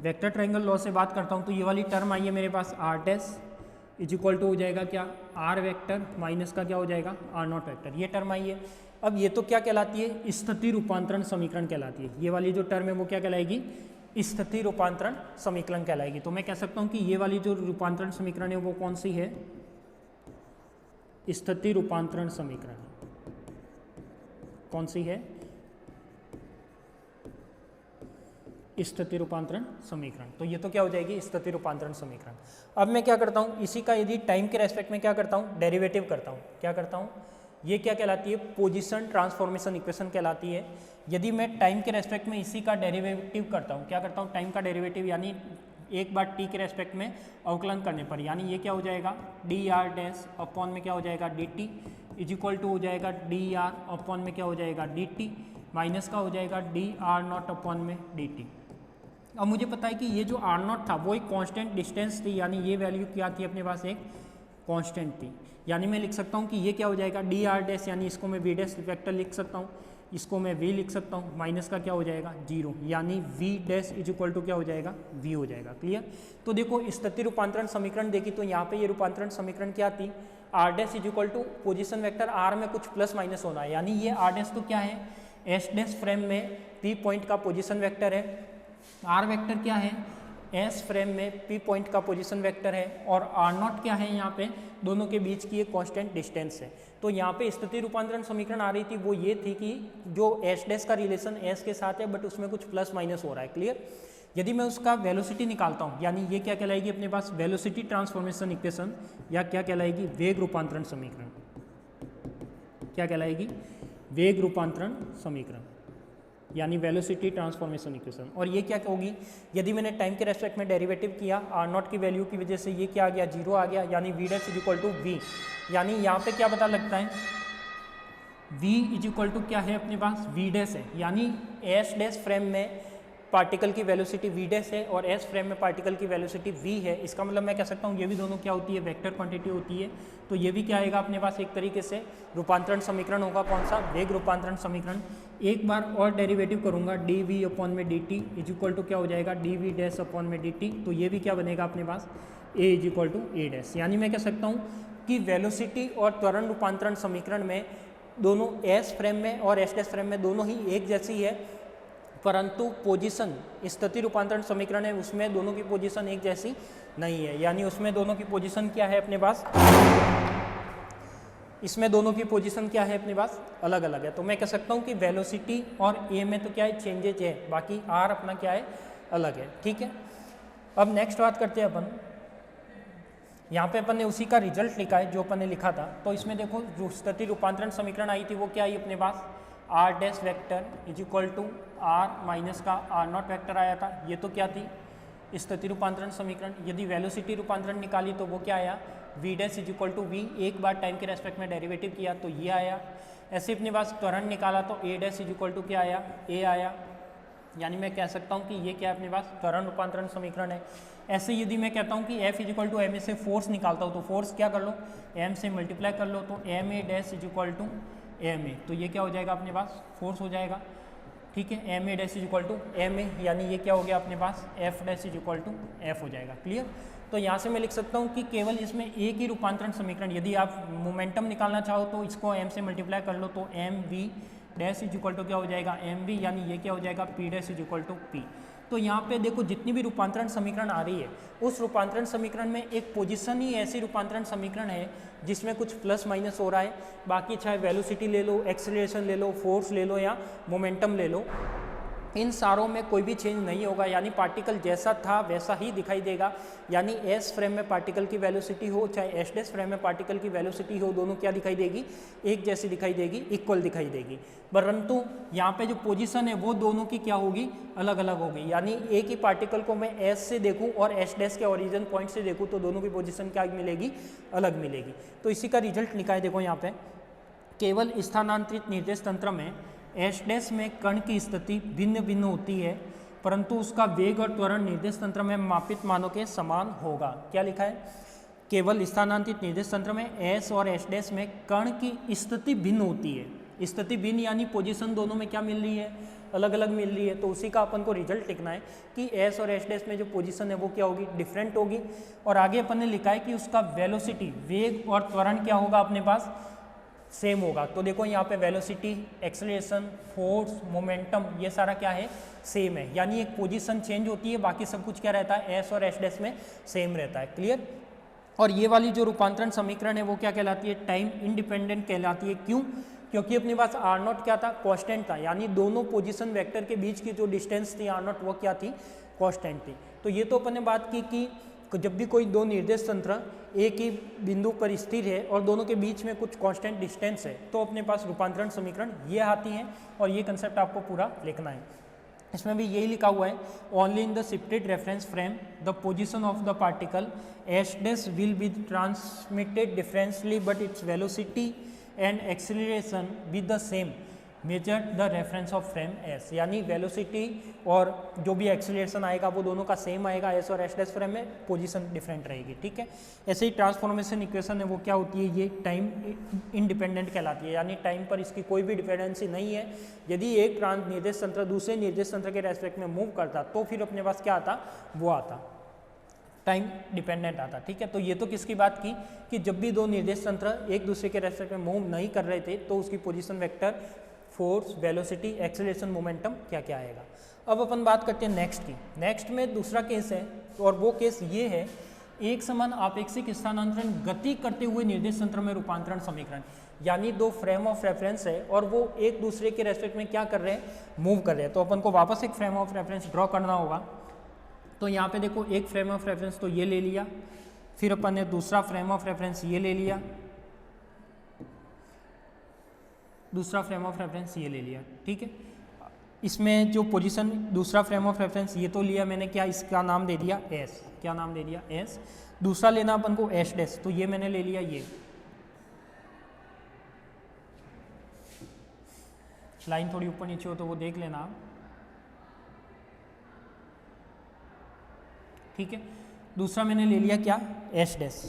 वेक्टर ट्राइंगल लॉ से बात करता हूं तो ये वाली टर्म आई है मेरे पास, R dash is equal to हो जाएगा क्या, आर वेक्टर माइनस का क्या हो जाएगा, आर नॉट वेक्टर, ये टर्म आई है। अब ये तो क्या कहलाती है, स्थिति रूपांतरण समीकरण कहलाती है, ये वाली जो टर्म है वो क्या कहलाएगी, स्थिति रूपांतरण समीकरण कहलाएगी। तो मैं कह सकता हूं कि ये वाली जो रूपांतरण समीकरण है वो कौन सी है, स्थिति रूपांतरण समीकरण, कौन सी है, स्थिति रूपांतरण समीकरण। तो ये तो क्या हो जाएगी, स्थिति रूपांतरण समीकरण। अब मैं क्या करता हूँ, इसी का यदि टाइम के रेस्पेक्ट में क्या करता हूँ, डेरिवेटिव करता हूँ, क्या करता हूँ, ये क्या कहलाती है, पोजीशन ट्रांसफॉर्मेशन इक्वेशन कहलाती है। यदि मैं टाइम के रेस्पेक्ट में इसी का डेरिवेटिव करता हूँ, क्या करता हूँ, टाइम का डेरिवेटिव यानी एक बार टी के रेस्पेक्ट में अवकलन करने पर, यानी ये क्या हो जाएगा, डी आर डैश अपॉन में क्या हो जाएगा, D T is equal to हो जाएगा डी आर अपॉन में क्या हो जाएगा, डी टी माइनस का हो जाएगा डी आर नॉट अपॉन में डी टी। अब मुझे पता है कि ये जो आर नॉट था वो एक कांस्टेंट डिस्टेंस थी, यानी ये वैल्यू क्या थी अपने पास, एक कांस्टेंट थी, यानी मैं लिख सकता हूँ कि ये क्या हो जाएगा, डी आर डैश, यानी इसको मैं वी डैश वेक्टर लिख सकता हूँ, इसको मैं v लिख सकता हूँ, माइनस का क्या हो जाएगा, 0, यानी v dash is equal to क्या हो जाएगा, v हो जाएगा। क्लियर। तो देखो स्थिति रूपांतरण समीकरण देखी तो यहाँ पे ये रूपांतरण समीकरण क्या थी, r dash is equal to position vector r में कुछ प्लस माइनस होना है, यानी ये r डैश तो क्या है, s डैश फ्रेम में p पॉइंट का पोजीशन वेक्टर है, r वेक्टर क्या है, s फ्रेम में p पॉइंट का पोजीशन वेक्टर है, और r नॉट क्या है, यहाँ पे दोनों के बीच की एक कांस्टेंट डिस्टेंस है। तो यहाँ पे स्थिति रूपांतरण समीकरण आ रही थी वो ये थी कि जो s डैश का रिलेशन s के साथ है बट उसमें कुछ प्लस माइनस हो रहा है। क्लियर। यदि मैं उसका वेलोसिटी निकालता हूँ, यानी ये क्या कहलाएगी अपने पास, वेलोसिटी ट्रांसफॉर्मेशन इक्वेशन, या क्या कहलाएगी, वेग रूपांतरण समीकरण, क्या कहलाएगी, वेग रूपांतरण समीकरण, यानी वेलोसिटी ट्रांसफॉर्मेशन इक्वेशन। और ये क्या होगी, यदि मैंने टाइम के रेस्पेक्ट में डेरिवेटिव किया, आर नॉट की वैल्यू की वजह से ये क्या आ गया, 0 आ गया, यानी V dash is equal to V, यानी यहाँ पे क्या पता लगता है, v इज इक्वल टू क्या है अपने पास, वी डैश है, यानी एस डैश फ्रेम में पार्टिकल की वेलोसिटी वी डैश है और एस फ्रेम में पार्टिकल की वेलोसिटी v है। इसका मतलब मैं कह सकता हूँ ये भी दोनों क्या होती है, वेक्टर क्वांटिटी होती है। तो ये भी क्या आएगा अपने पास, एक तरीके से रूपांतरण समीकरण होगा, कौन सा, वेग रूपांतरण समीकरण। एक बार और डेरिवेटिव करूंगा, डी वी अपॉन में D T is equal to क्या हो जाएगा, डी वी डैश अपॉन में डी टी, तो ये भी क्या बनेगा अपने पास, A is equal to A dash. यानी मैं कह सकता हूँ कि वेलोसिटी और त्वरण रूपांतरण समीकरण में दोनों एस फ्रेम में और एस डैश फ्रेम में दोनों ही एक जैसी है, परंतु पोजीशन स्थिति रूपांतरण समीकरण है उसमें दोनों की पोजीशन एक जैसी नहीं है, यानी उसमें दोनों की पोजीशन क्या है अपने पास, इसमें दोनों की पोजीशन क्या है अपने पास, अलग अलग है। तो मैं कह सकता हूँ कि वेलोसिटी और ए में तो क्या है, चेंजेज है, बाकी आर अपना क्या है, अलग है। ठीक है। अब नेक्स्ट बात करते हैं अपन यहाँ पे अपन ने उसी का रिजल्ट लिखा है जो अपन ने लिखा था। तो इसमें देखो जो स्थिति रूपांतरण समीकरण आई थी वो क्या आई अपने पास, R dash vector is equal to R minus का आर नॉट वेक्टर आया था। ये तो क्या थी, स्थिति रूपांतरण समीकरण। यदि वेलोसिटी रूपांतरण निकाली तो वो क्या आया, V dash is equal to V, एक बार टाइम के रेस्पेक्ट में डेरिवेटिव किया तो ये आया। ऐसे अपने पास त्वरण निकाला तो ए डैश इज इक्वल टू क्या आया, ए आया। यानी मैं कह सकता हूँ कि ये क्या है अपने पास त्वरण रूपांतरण समीकरण है। ऐसे यदि मैं कहता हूँ कि F is equal to M A से फोर्स निकालता हूँ तो फोर्स क्या कर लो, m से मल्टीप्लाई कर लो तो M A dash is equal to M A, तो ये क्या हो जाएगा अपने पास फोर्स हो जाएगा। ठीक है, M A dash is equal to M A, यानी ये क्या हो गया अपने पास F dash is equal to F हो जाएगा। क्लियर। तो यहाँ से मैं लिख सकता हूँ कि केवल इसमें एक ही रूपांतरण समीकरण, यदि आप मोमेंटम निकालना चाहो तो इसको m से मल्टीप्लाई कर लो तो M V dash is equal to क्या हो जाएगा एम वी, यानी ये क्या हो जाएगा P dash is equal to P. तो यहाँ पे देखो जितनी भी रूपांतरण समीकरण आ रही है उस रूपांतरण समीकरण में एक पोजीशन ही ऐसी रूपांतरण समीकरण है जिसमें कुछ प्लस माइनस हो रहा है। बाकी चाहे वेलोसिटी ले लो, एक्सेलरेशन ले लो, फोर्स ले लो या मोमेंटम ले लो, इन सारों में कोई भी चेंज नहीं होगा, यानी पार्टिकल जैसा था वैसा ही दिखाई देगा। यानी एस फ्रेम में पार्टिकल की वेलोसिटी हो चाहे एस डैश फ्रेम में पार्टिकल की वेलोसिटी हो, दोनों क्या दिखाई देगी, एक जैसी दिखाई देगी, इक्वल दिखाई देगी। परंतु यहाँ पे जो पोजीशन है वो दोनों की क्या होगी, अलग अलग होगी। यानी एक ही पार्टिकल को मैं एस से देखूँ और एस डैश के ओरिजिन पॉइंट से देखूँ तो दोनों की पोजीशन क्या मिलेगी, अलग मिलेगी। तो इसी का रिजल्ट लिखा है देखो यहाँ पे, केवल स्थानांतरित निर्देश तंत्र में एस डैश में कण की स्थिति भिन्न भिन्न होती है परंतु उसका वेग और त्वरण निर्देश तंत्र में मापित मानों के समान होगा। क्या लिखा है, केवल स्थानांतरित निर्देश तंत्र में एस और एस डैश में कण की स्थिति भिन्न होती है। स्थिति भिन्न यानी पोजीशन दोनों में क्या मिल रही है, अलग अलग मिल रही है। तो उसी का अपन को रिजल्ट लिखना है कि एस और एस डैश में जो पोजीशन है वो क्या होगी, डिफरेंट होगी। और आगे अपन ने लिखा है कि उसका वेलोसिटी, वेग और त्वरण क्या होगा अपने पास, सेम होगा। तो देखो यहाँ पे वेलोसिटी, एक्सेलरेशन, फोर्स, मोमेंटम ये सारा क्या है, सेम है। यानी एक पोजीशन चेंज होती है, बाकी सब कुछ क्या रहता है, एस और एस डैश में सेम रहता है। क्लियर। और ये वाली जो रूपांतरण समीकरण है वो क्या कहलाती है, टाइम इंडिपेंडेंट कहलाती है। क्यों, क्योंकि अपने पास आर नॉट क्या था, कांस्टेंट था। यानी दोनों पोजीशन वेक्टर के बीच की जो डिस्टेंस थी आर नॉट वो क्या थी, कांस्टेंट थी। तो ये तो अपन ने बात की कि जब भी कोई दो निर्देश तंत्र एक ही बिंदु पर स्थिर है और दोनों के बीच में कुछ कांस्टेंट डिस्टेंस है तो अपने पास रूपांतरण समीकरण ये आती हैं। और ये कंसेप्ट आपको पूरा लिखना है। इसमें भी यही लिखा हुआ है, only in the shifted reference frame the position of the particle S dash will be transmitted differentially but its velocity and acceleration with the same measure the reference of frame S. यानी वेलोसिटी और जो भी एक्सेलरेशन आएगा वो दोनों का सेम आएगा एस और एस डैश फ्रेम में, पोजीशन डिफरेंट रहेगी। ठीक है। ऐसे ही ट्रांसफॉर्मेशन इक्वेशन है वो क्या होती है, ये टाइम इंडिपेंडेंट कहलाती है। यानी टाइम पर इसकी कोई भी डिपेंडेंसी नहीं है। यदि एक निर्देश तंत्र दूसरे निर्देश तंत्र के रेस्पेक्ट में मूव करता तो फिर अपने पास क्या आता, वो आता टाइम डिपेंडेंट आता। ठीक है। तो ये तो किसकी बात की कि जब भी दो निर्देश तंत्र एक दूसरे के रेस्पेक्ट में मूव नहीं कर रहे थे तो उसकी position vector, force, velocity, acceleration, momentum क्या क्या आएगा। अब अपन बात करते हैं नेक्स्ट की। नेक्स्ट में दूसरा केस है और वो केस ये है, एक समान आपेक्षिक स्थानांतरण गति करते हुए निर्देश तंत्र में रूपांतरण समीकरण। यानी दो फ्रेम ऑफ रेफरेंस है और वो एक दूसरे के रेस्पेक्ट में क्या कर रहे हैं, मूव कर रहे हैं। तो अपन को वापस एक फ्रेम ऑफ रेफरेंस ड्रॉ करना होगा। तो यहाँ पे देखो एक फ्रेम ऑफ रेफरेंस तो ये ले लिया, फिर अपन ने दूसरा फ्रेम ऑफ रेफरेंस ये ले लिया, दूसरा फ्रेम ऑफ रेफरेंस ये ले लिया। ठीक है। इसमें जो पोजीशन, दूसरा फ्रेम ऑफ रेफरेंस ये तो लिया मैंने, क्या इसका नाम दे दिया एस। क्या नाम दे दिया, एस। दूसरा लेना अपन को एस डैश, तो ये मैंने ले लिया ये। लाइन थोड़ी ऊपर नीचे हो तो वो देख लेना आप। ठीक है। दूसरा मैंने ले लिया क्या, एस डैश।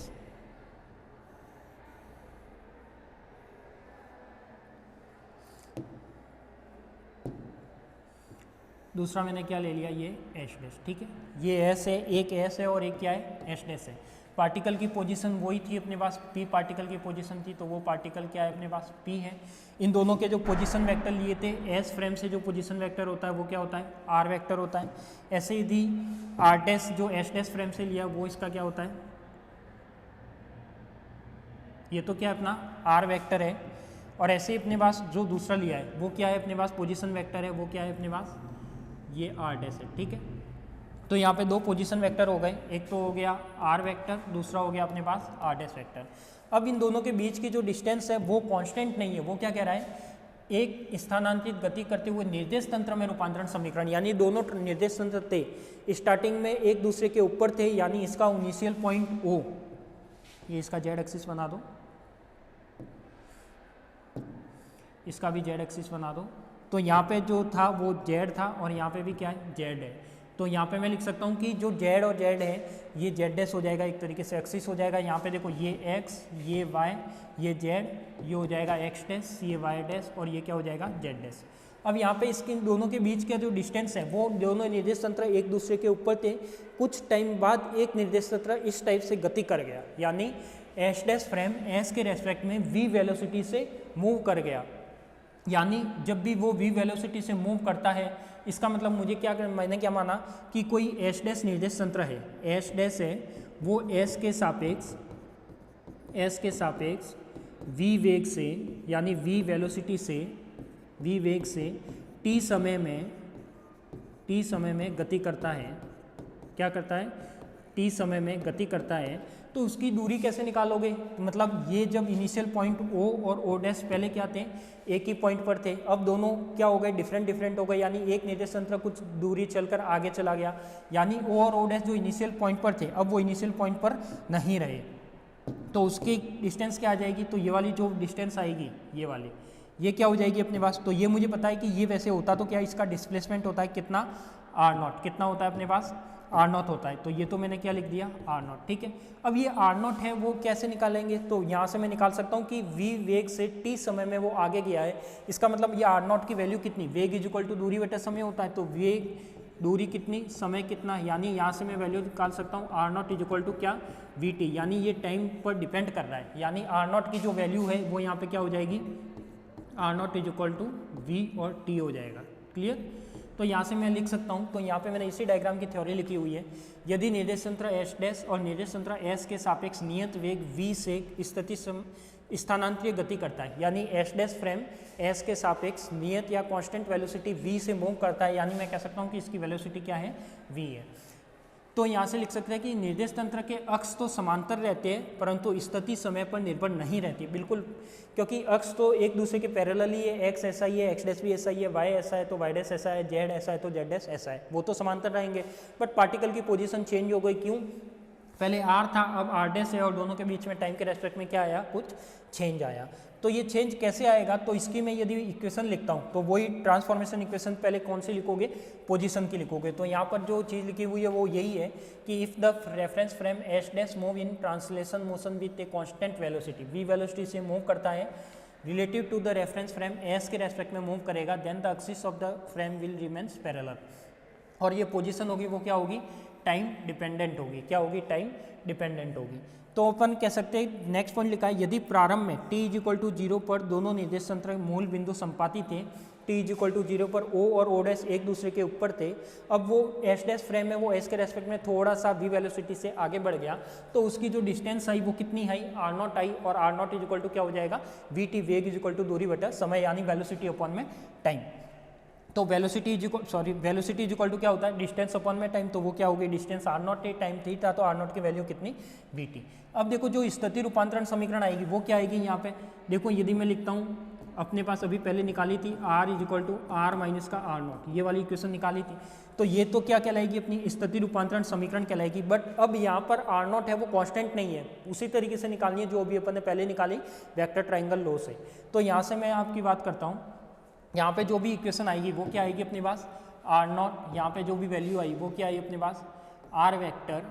दूसरा मैंने क्या ले लिया, ये एस डैश। ठीक है। ये एस है, एक एस है और एक क्या है, एस डैश है। पार्टिकल की पोजीशन वही थी अपने पास, पी पार्टिकल की पोजीशन थी, तो वो पार्टिकल क्या है अपने पास, पी है। इन दोनों के जो पोजीशन वेक्टर लिए थे, एस फ्रेम से जो पोजीशन वेक्टर होता है वो क्या होता है, आर वेक्टर होता है। ऐसे यदि आर डैश जो एस डैश फ्रेम से लिया वो इसका क्या होता है, ये तो क्या है अपना आर वेक्टर है। और ऐसे ही अपने पास जो दूसरा लिया है वो क्या है अपने पास, पोजीशन वेक्टर है, वो क्या है अपने पास, ये आर डैश है। ठीक है। तो यहाँ पे दो पोजीशन वेक्टर हो गए, एक तो हो गया आर वेक्टर, दूसरा हो गया अपने पास आर डैश वेक्टर। अब इन दोनों के बीच की जो डिस्टेंस है वो कांस्टेंट नहीं है, वो क्या कह रहा है, एक स्थानांतरित गति करते हुए निर्देश तंत्र में रूपांतरण समीकरण, यानी दोनों निर्देश तंत्र थे स्टार्टिंग में एक दूसरे के ऊपर थे, यानी इसका इनिशियल पॉइंट ओ, ये इसका जेड एक्सिस बना दो, इसका भी जेड एक्सिस बना दो। तो यहाँ पे जो था वो जेड था और यहाँ पे भी क्या है, जेड है। तो यहाँ पे मैं लिख सकता हूँ कि जो जेड और जेड है ये जेड डैश हो जाएगा, एक तरीके से एक्सिस हो जाएगा। यहाँ पे देखो ये एक्स, ये वाई, ये जेड, ये हो जाएगा एक्स डैश, ये वाई डैश और ये क्या हो जाएगा, जेड डैश। अब यहाँ पे इसके दोनों के बीच का जो डिस्टेंस है वो दोनों निर्देश तंत्र एक दूसरे के ऊपर थे, कुछ टाइम बाद एक निर्देश तंत्र इस टाइप से गति कर गया, यानी एस डैश फ्रेम एस के रेस्पेक्ट में वी वेलोसिटी से मूव कर गया। यानी जब भी वो वी वेलोसिटी से मूव करता है, इसका मतलब मुझे क्या मैंने क्या माना कि कोई एस डैश निर्देश तंत्र है, एस डैश है वो एस के सापेक्ष वी वेग से, यानी वी वेलोसिटी से, वी वेग से टी समय में गति करता है। क्या करता है, टी समय में गति करता है। तो उसकी दूरी कैसे निकालोगे, मतलब ये जब इनिशियल पॉइंट ओ और ओ डैश पहले क्या थे, एक ही पॉइंट पर थे, अब दोनों क्या हो गए, डिफरेंट हो गए, यानी एक निर्देश तंत्र कुछ दूरी चलकर आगे चला गया, यानी ओ और ओ डैश जो इनिशियल पॉइंट पर थे अब वो इनिशियल पॉइंट पर नहीं रहे। तो उसकी डिस्टेंस क्या आ जाएगी, तो ये वाली जो डिस्टेंस आएगी, ये वाली, ये क्या हो जाएगी अपने पास। तो ये मुझे पता है कि ये वैसे होता तो क्या इसका डिस्प्लेसमेंट होता है कितना, आर नॉट, कितना होता है अपने पास, आर नॉट होता है। तो ये तो मैंने क्या लिख दिया, आर नॉट, ठीक है। अब ये आर नॉट है वो कैसे निकालेंगे, तो यहाँ से मैं निकाल सकता हूँ कि वी वेग से टी समय में वो आगे गया है, इसका मतलब ये आर नॉट की वैल्यू कितनी, वेग इज इक्वल टू दूरी बटे समय होता है, तो वेग दूरी कितनी, समय कितना, यानी यहाँ से मैं वैल्यू निकाल सकता हूँ R not is equal to क्या, वी टी, यानी ये टाइम पर डिपेंड कर रहा है, यानी आर नॉट की जो वैल्यू है वो यहाँ पे क्या हो जाएगी, R not is equal to V और टी हो जाएगा। क्लियर। तो यहाँ से मैं लिख सकता हूँ, तो यहाँ पे मैंने इसी डायग्राम की थ्योरी लिखी हुई है, यदि निर्देश तंत्र एस डैश और निर्देश तंत्र एस के सापेक्ष नियत वेग वी से स्थिति स्थानांतरीय गति करता है, यानी एस डैश फ्रेम एस के सापेक्ष नियत या कांस्टेंट वेलोसिटी वी से मूव करता है, यानी मैं कह सकता हूँ कि इसकी वेलोसिटी क्या है, वी है। तो यहाँ से लिख सकते हैं कि निर्देश तंत्र के अक्ष तो समांतर रहते हैं परंतु स्थिति समय पर निर्भर नहीं रहती, बिल्कुल, क्योंकि अक्ष तो एक दूसरे के पैरेलल ही है, एक्स ऐसा ही है, एक्स डैश भी ऐसा ही है, वाई ऐसा है तो वाई डैश ऐसा है, जेड ऐसा है तो जेड डैश ऐसा है, वो तो समांतर रहेंगे। बट पार्टिकल की पोजीशन चेंज हो गई, क्यों, पहले आर था अब आर डैश है और दोनों के बीच में टाइम के रेस्पेक्ट में क्या आया, कुछ चेंज आया। तो ये चेंज कैसे आएगा, तो इसकी मैं यदि इक्वेशन लिखता हूँ तो वही ट्रांसफॉर्मेशन इक्वेशन पहले कौन सी लिखोगे, पोजीशन की लिखोगे। तो यहाँ पर जो चीज़ लिखी हुई है वो यही है कि if the reference frame S dash move in translation motion with a constant velocity, V velocity से मूव करता है relative to the reference frame S के रेस्पेक्ट में मूव करेगा, then the axis of the frame will remains parallel, और ये पोजीशन होगी वो क्या होगी, टाइम डिपेंडेंट होगी। क्या होगी, टाइम डिपेंडेंट होगी। तो अपन कह सकते हैं, नेक्स्ट पॉइंट लिखा है, यदि प्रारंभ में t इज इक्वल टू 0 पर दोनों निर्देश तंत्र मूल बिंदु संपाती थे, t इज इक्वल टू 0 पर o और o डैश एक दूसरे के ऊपर थे, अब वो s डैश फ्रेम में वो s के रेस्पेक्ट में थोड़ा सा v वेलोसिटी से आगे बढ़ गया, तो उसकी जो डिस्टेंस आई वो कितनी आई, r नॉट आई, और r naught is equal to क्या हो जाएगा, vt, वेग इज इक्वल टू दूरी बटा समय, यानी वेलोसिटी अपॉन में टाइम। तो वेलोसिटी इज इक्वल टू क्या होता है, डिस्टेंस अपॉन में टाइम, तो वो क्या होगी, डिस्टेंस आर नॉट है, टाइम थी था, तो आर नॉट की वैल्यू कितनी, वी टी। अब देखो जो स्थिति रूपांतरण समीकरण आएगी वो क्या आएगी, यहाँ पे देखो यदि मैं लिखता हूँ, अपने पास अभी पहले निकाली थी R is equal to R minus का आर नॉट, ये वाली इक्वेशन निकाली थी, तो ये तो क्या कहलाएगी, अपनी स्थिति रूपांतरण समीकरण कहलाएगी। बट अब यहाँ पर आर नॉट है वो कांस्टेंट नहीं है, उसी तरीके से निकालनी है जो अभी अपन ने पहले निकाली वेक्टर ट्राइंगल लॉ से। तो यहाँ से मैं आपकी बात करता हूँ, यहाँ पे जो भी इक्वेशन आएगी वो क्या आएगी अपने पास, आर नॉट, यहाँ पे जो भी वैल्यू आई वो क्या आई अपने पास, R vector,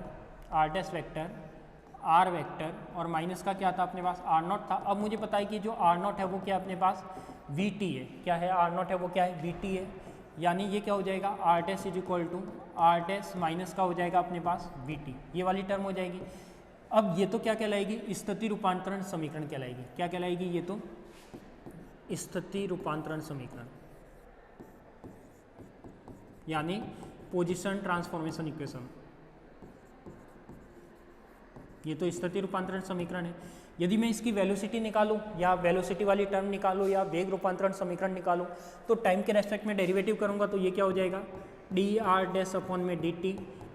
R dash vector, R vector, और माइनस का क्या था अपने पास, आर नॉट था। अब मुझे पता है कि जो आर नॉट है वो क्या अपने पास, वी टी है, क्या है, आर नॉट है वो क्या है, वी टी है, यानी ये क्या हो जाएगा, R dash is equal to R dash minus का हो जाएगा अपने पास वी टी, ये वाली टर्म हो जाएगी। अब ये तो क्या कहलाएगी, स्थिति रूपांतरण समीकरण कहलाएगी। क्या कहलाएगी, ये तो स्थिति रूपांतरण समीकरण, यानी पोजीशन ट्रांसफॉर्मेशन इक्वेशन, ये तो स्थिति रूपांतरण समीकरण है। यदि मैं इसकी वेलोसिटी निकालूं या वेलोसिटी वाली टर्म निकालूं या वेग रूपांतरण समीकरण निकालूं, तो टाइम के रेस्पेक्ट में डेरिवेटिव करूंगा तो ये क्या हो जाएगा, डी आर डैश अपॉन में D T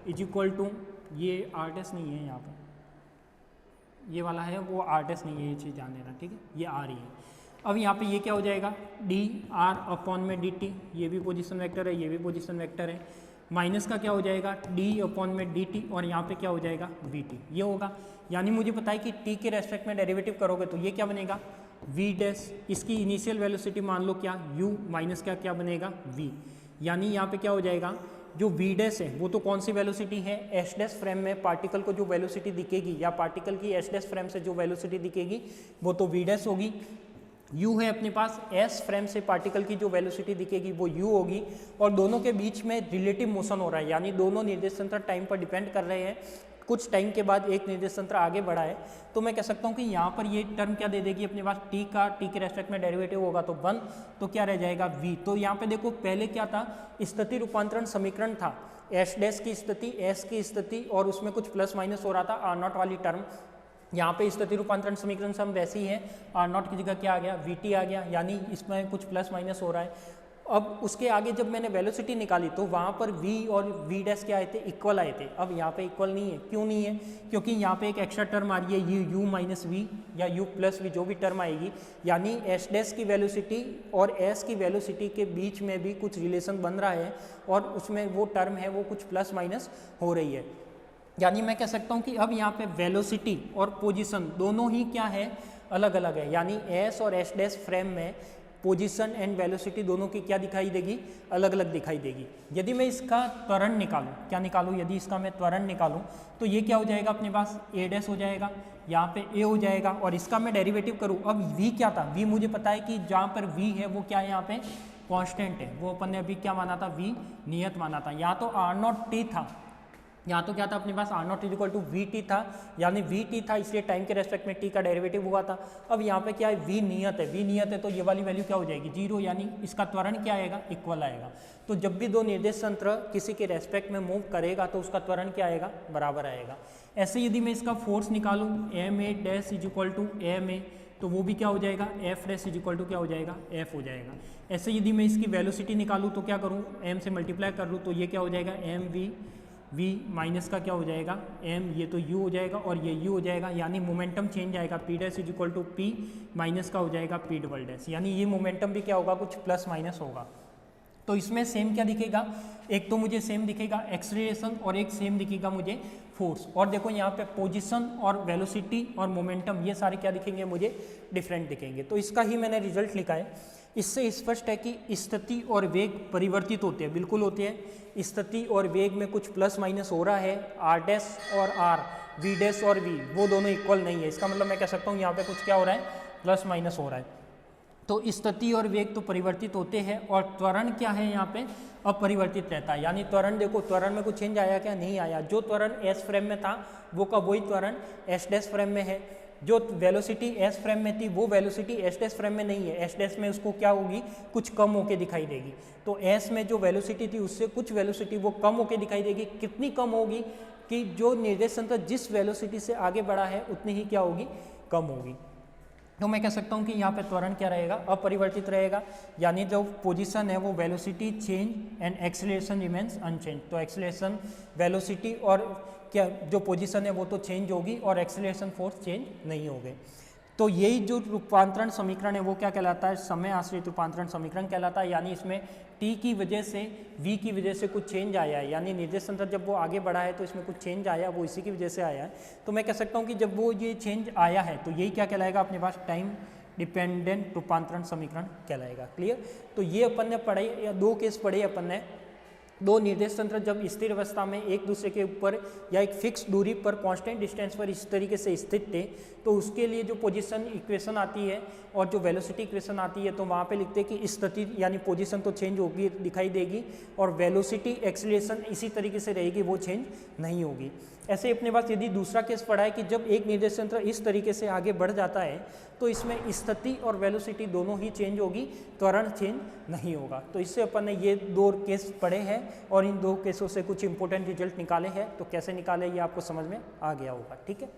is equal to, ये आर डैश नहीं है यहाँ पर, ये वाला है वो आर डैश नहीं है, ये चीज़ जान लेना, ठीक है, ये आ रही है। अब यहाँ पे ये क्या हो जाएगा, डी आर अपॉन में डी टी, ये भी पोजीशन वेक्टर है, ये भी पोजीशन वेक्टर है, माइनस का क्या हो जाएगा, डी अपॉन में डी टी, और यहाँ पे क्या हो जाएगा, वी टी, ये होगा। यानी मुझे पता है कि टी के रेस्पेक्ट में डेरिवेटिव करोगे तो ये क्या बनेगा, वी डैश, इसकी इनिशियल वेलोसिटी मान लो क्या, यू, माइनस का क्या बनेगा, वी। यानी यहाँ पे क्या हो जाएगा, जो वी डैश है वो तो कौन सी वेलोसिटी है, एस डैश फ्रेम में पार्टिकल को जो वेलोसिटी दिखेगी, या पार्टिकल की एस डैश फ्रेम से जो वेलोसिटी दिखेगी वो तो वी डैश होगी। यू है अपने पास, एस फ्रेम से पार्टिकल की जो वेलोसिटी दिखेगी वो यू होगी, और दोनों के बीच में रिलेटिव मोशन हो रहा है, यानी दोनों निर्देशांतर टाइम पर डिपेंड कर रहे हैं, कुछ टाइम के बाद एक निर्देशांतर आगे बढ़ा है, तो मैं कह सकता हूँ कि यहाँ पर ये टर्म क्या दे देगी अपने पास, टी का टी के रेस्पेक्ट में डेरिवेटिव होगा तो 1, तो क्या रह जाएगा वी। तो यहाँ पे देखो पहले क्या था, स्थिति रूपांतरण समीकरण था, एस डैश की स्थिति, एस की स्थिति, और उसमें कुछ प्लस माइनस हो रहा था, आर नॉट वाली टर्म। यहाँ पे स्थिति रूपांतरण समीकरण से हम वैसे ही है, आर नॉट की जगह क्या आ गया, वी टी आ गया, यानी इसमें कुछ प्लस माइनस हो रहा है। अब उसके आगे जब मैंने वेलोसिटी निकाली तो वहाँ पर v और v डैश क्या आए थे, इक्वल आए थे। अब यहाँ पे इक्वल नहीं है, क्यों नहीं है, क्योंकि यहाँ पे एक एक्स्ट्रा टर्म आ रही है, ये u माइनस वी या u प्लस वी, जो भी टर्म आएगी, यानी s डैश की वेलोसिटी और s की वेलोसिटी के बीच में भी कुछ रिलेशन बन रहा है, और उसमें वो टर्म है वो कुछ प्लस माइनस हो रही है। यानी मैं कह सकता हूँ कि अब यहाँ पे वेलोसिटी और पोजीशन दोनों ही क्या है, अलग अलग है, यानी s और s डैश फ्रेम में पोजीशन एंड वेलोसिटी दोनों की क्या दिखाई देगी, अलग अलग दिखाई देगी। यदि मैं इसका त्वरण निकालूं, क्या निकालूं, यदि इसका मैं त्वरण निकालूं तो ये क्या हो जाएगा अपने पास, ए डैश हो जाएगा, यहाँ पे ए हो जाएगा, और इसका मैं डेरिवेटिव करूं, अब वी क्या था, वी मुझे पता है कि जहाँ पर वी है वो क्या है, यहाँ पे कांस्टेंट है, वो अपन ने अभी क्या माना था, वी नियत माना था। यहाँ तो आर नॉट टी था, यहाँ तो क्या था अपने पास, R not is equal to V T था, यानी वी टी था, इसलिए टाइम के रेस्पेक्ट में टी का डेरिवेटिव हुआ था। अब यहाँ पे क्या है, वी नियत है, वी नियत है तो ये वाली वैल्यू क्या हो जाएगी, 0, यानी इसका त्वरण क्या आएगा, इक्वल आएगा। तो जब भी दो निर्देशांतर किसी के रेस्पेक्ट में मूव करेगा तो उसका त्वरण क्या आएगा, बराबर आएगा। ऐसे यदि मैं इसका फोर्स निकालूँ, M A dash is equal to M A, तो वो भी क्या हो जाएगा, F dash is equal to क्या हो जाएगा, एफ हो जाएगा। ऐसे यदि मैं इसकी वेलोसिटी निकालूँ तो क्या करूँ, एम से मल्टीप्लाई कर लूँ तो ये क्या हो जाएगा, एम वी, v माइनस का क्या हो जाएगा, m, ये तो u हो जाएगा और ये u हो जाएगा, यानी मोमेंटम चेंज आएगा, p dash is equal to p minus का हो जाएगा p डबल डैश, यानी ये मोमेंटम भी क्या होगा, कुछ प्लस माइनस होगा। तो इसमें सेम क्या दिखेगा, एक तो मुझे सेम दिखेगा एक्सेलरेशन और एक सेम दिखेगा मुझे फोर्स। और देखो यहाँ पे पोजीशन और वेलोसिटी और मोमेंटम ये सारे क्या दिखेंगे, मुझे डिफरेंट दिखेंगे। तो इसका ही मैंने रिजल्ट लिखा है। इससे स्पष्ट है कि स्थिति और वेग परिवर्तित होते हैं, बिल्कुल होते हैं। स्थिति और वेग में कुछ प्लस माइनस हो रहा है, आर डैश और आर, वी डैश और वी, वो दोनों इक्वल नहीं है। इसका मतलब मैं कह सकता हूँ यहाँ पे कुछ क्या हो रहा है, प्लस माइनस हो रहा है। तो स्थिति और वेग तो परिवर्तित होते हैं, और त्वरण क्या है यहाँ पे, अपरिवर्तित रहता है। यानी त्वरण देखो, त्वरण में कुछ चेंज आया क्या, नहीं आया। जो त्वरण एस फ्रेम में था वो का वही त्वरण एस डैश फ्रेम में है। जो वेलोसिटी एस फ्रेम में थी वो वेलोसिटी एस डैश फ्रेम में नहीं है। एस डैश में उसको क्या होगी, कुछ कम होके दिखाई देगी। तो एस में जो वेलोसिटी थी उससे कुछ वेलोसिटी वो कम होके दिखाई देगी। कितनी कम होगी कि जो निर्देशांतर जिस वेलोसिटी से आगे बढ़ा है उतनी ही क्या होगी, कम होगी। तो मैं कह सकता हूँ कि यहाँ पे त्वरण क्या रहेगा, अपरिवर्तित रहेगा। यानी जो पोजीशन है वो velocity change and acceleration remains unchanged. तो एक्सेलरेशन, वेलोसिटी और क्या जो पोजीशन है वो तो चेंज होगी, और एक्सेलरेशन फोर्स चेंज नहीं होंगे। तो यही जो रूपांतरण समीकरण है वो क्या कहलाता है, समय आश्रित रूपांतरण समीकरण कहलाता है। यानी इसमें t की वजह से v की वजह से कुछ चेंज आया है, यानी निर्देशांतर जब वो आगे बढ़ा है तो इसमें कुछ चेंज आया, वो इसी की वजह से आया है। तो मैं कह सकता हूँ कि जब वो ये चेंज आया है तो यही क्या कहलाएगा अपने पास, टाइम डिपेंडेंट रूपांतरण समीकरण कहलाएगा। क्लियर। तो ये अपन ने पढ़े, या दो केस पढ़े अपन ने। दो निर्देशांतर जब स्थिर अवस्था में एक दूसरे के ऊपर या एक फिक्स दूरी पर कांस्टेंट डिस्टेंस पर इस तरीके से स्थित थे, तो उसके लिए जो पोजीशन इक्वेशन आती है और जो वेलोसिटी इक्वेशन आती है, तो वहाँ पे लिखते हैं कि स्थिति यानी पोजीशन तो चेंज होगी, दिखाई देगी, और वेलोसिटी एक्सीलरेशन इसी तरीके से रहेगी, वो चेंज नहीं होगी। ऐसे अपने पास यदि दूसरा केस पड़ा है कि जब एक निर्देशांतर इस तरीके से आगे बढ़ जाता है तो इसमें स्थिति और वेलोसिटी दोनों ही चेंज होगी, त्वरण चेंज नहीं होगा। तो इससे अपन ने ये दो केस पढ़े हैं और इन दो केसों से कुछ इंपॉर्टेंट रिजल्ट निकाले हैं। तो कैसे निकाले ये आपको समझ में आ गया होगा। ठीक है।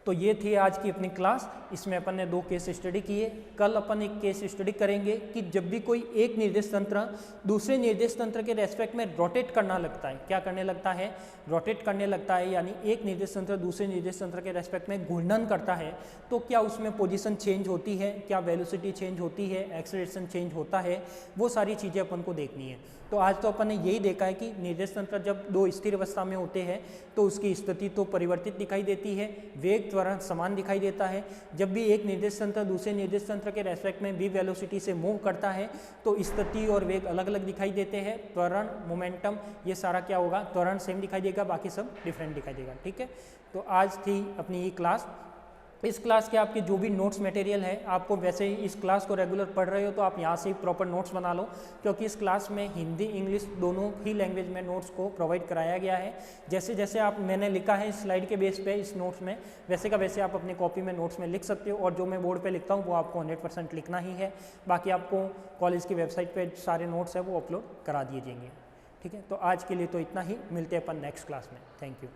तो ये थी आज की अपनी क्लास। इसमें अपन ने 2 केस स्टडी किए। कल अपन एक केस स्टडी करेंगे कि जब भी कोई एक निर्देश तंत्र दूसरे निर्देश तंत्र के रेस्पेक्ट में रोटेट करना लगता है, क्या करने लगता है, रोटेट करने लगता है, यानी एक निर्देश तंत्र दूसरे निर्देश तंत्र के रेस्पेक्ट में घूर्णन करता है, तो क्या उसमें पोजीशन चेंज होती है, क्या वेलोसिटी चेंज होती है, एक्सेलरेशन चेंज होता है, वो सारी चीज़ें अपन को देखनी है। तो आज तो अपन ने यही देखा है कि निर्देश तंत्र जब 2 स्थिर अवस्था में होते हैं तो उसकी स्थिति तो परिवर्तित दिखाई देती है, वेग त्वरण समान दिखाई देता है। जब भी एक निर्देश तंत्र दूसरे निर्देश तंत्र के रेस्पेक्ट में v वेलोसिटी से मूव करता है तो स्थिति और वेग अलग अलग दिखाई देते हैं। त्वरण, मोमेंटम, ये सारा क्या होगा, त्वरण सेम दिखाई देगा, बाकी सब डिफरेंट दिखाई देगा। ठीक है, तो आज थी अपनी ये क्लास। इस क्लास के आपके जो भी नोट्स मटेरियल है, आपको वैसे ही इस क्लास को रेगुलर पढ़ रहे हो तो आप यहाँ से ही प्रॉपर नोट्स बना लो, क्योंकि इस क्लास में हिंदी इंग्लिश दोनों ही लैंग्वेज में नोट्स को प्रोवाइड कराया गया है। जैसे जैसे आप मैंने लिखा है इस स्लाइड के बेस पे इस नोट्स में, वैसे का वैसे आप अपनी कॉपी में नोट्स में लिख सकते हो, और जो मैं बोर्ड पर लिखता हूँ वो आपको 100% लिखना ही है। बाकी आपको कॉलेज की वेबसाइट पर सारे नोट्स है वो अपलोड करा दिए जाएंगे। ठीक है, तो आज के लिए तो इतना ही, मिलते हैं अपन नेक्स्ट क्लास में। Thank you.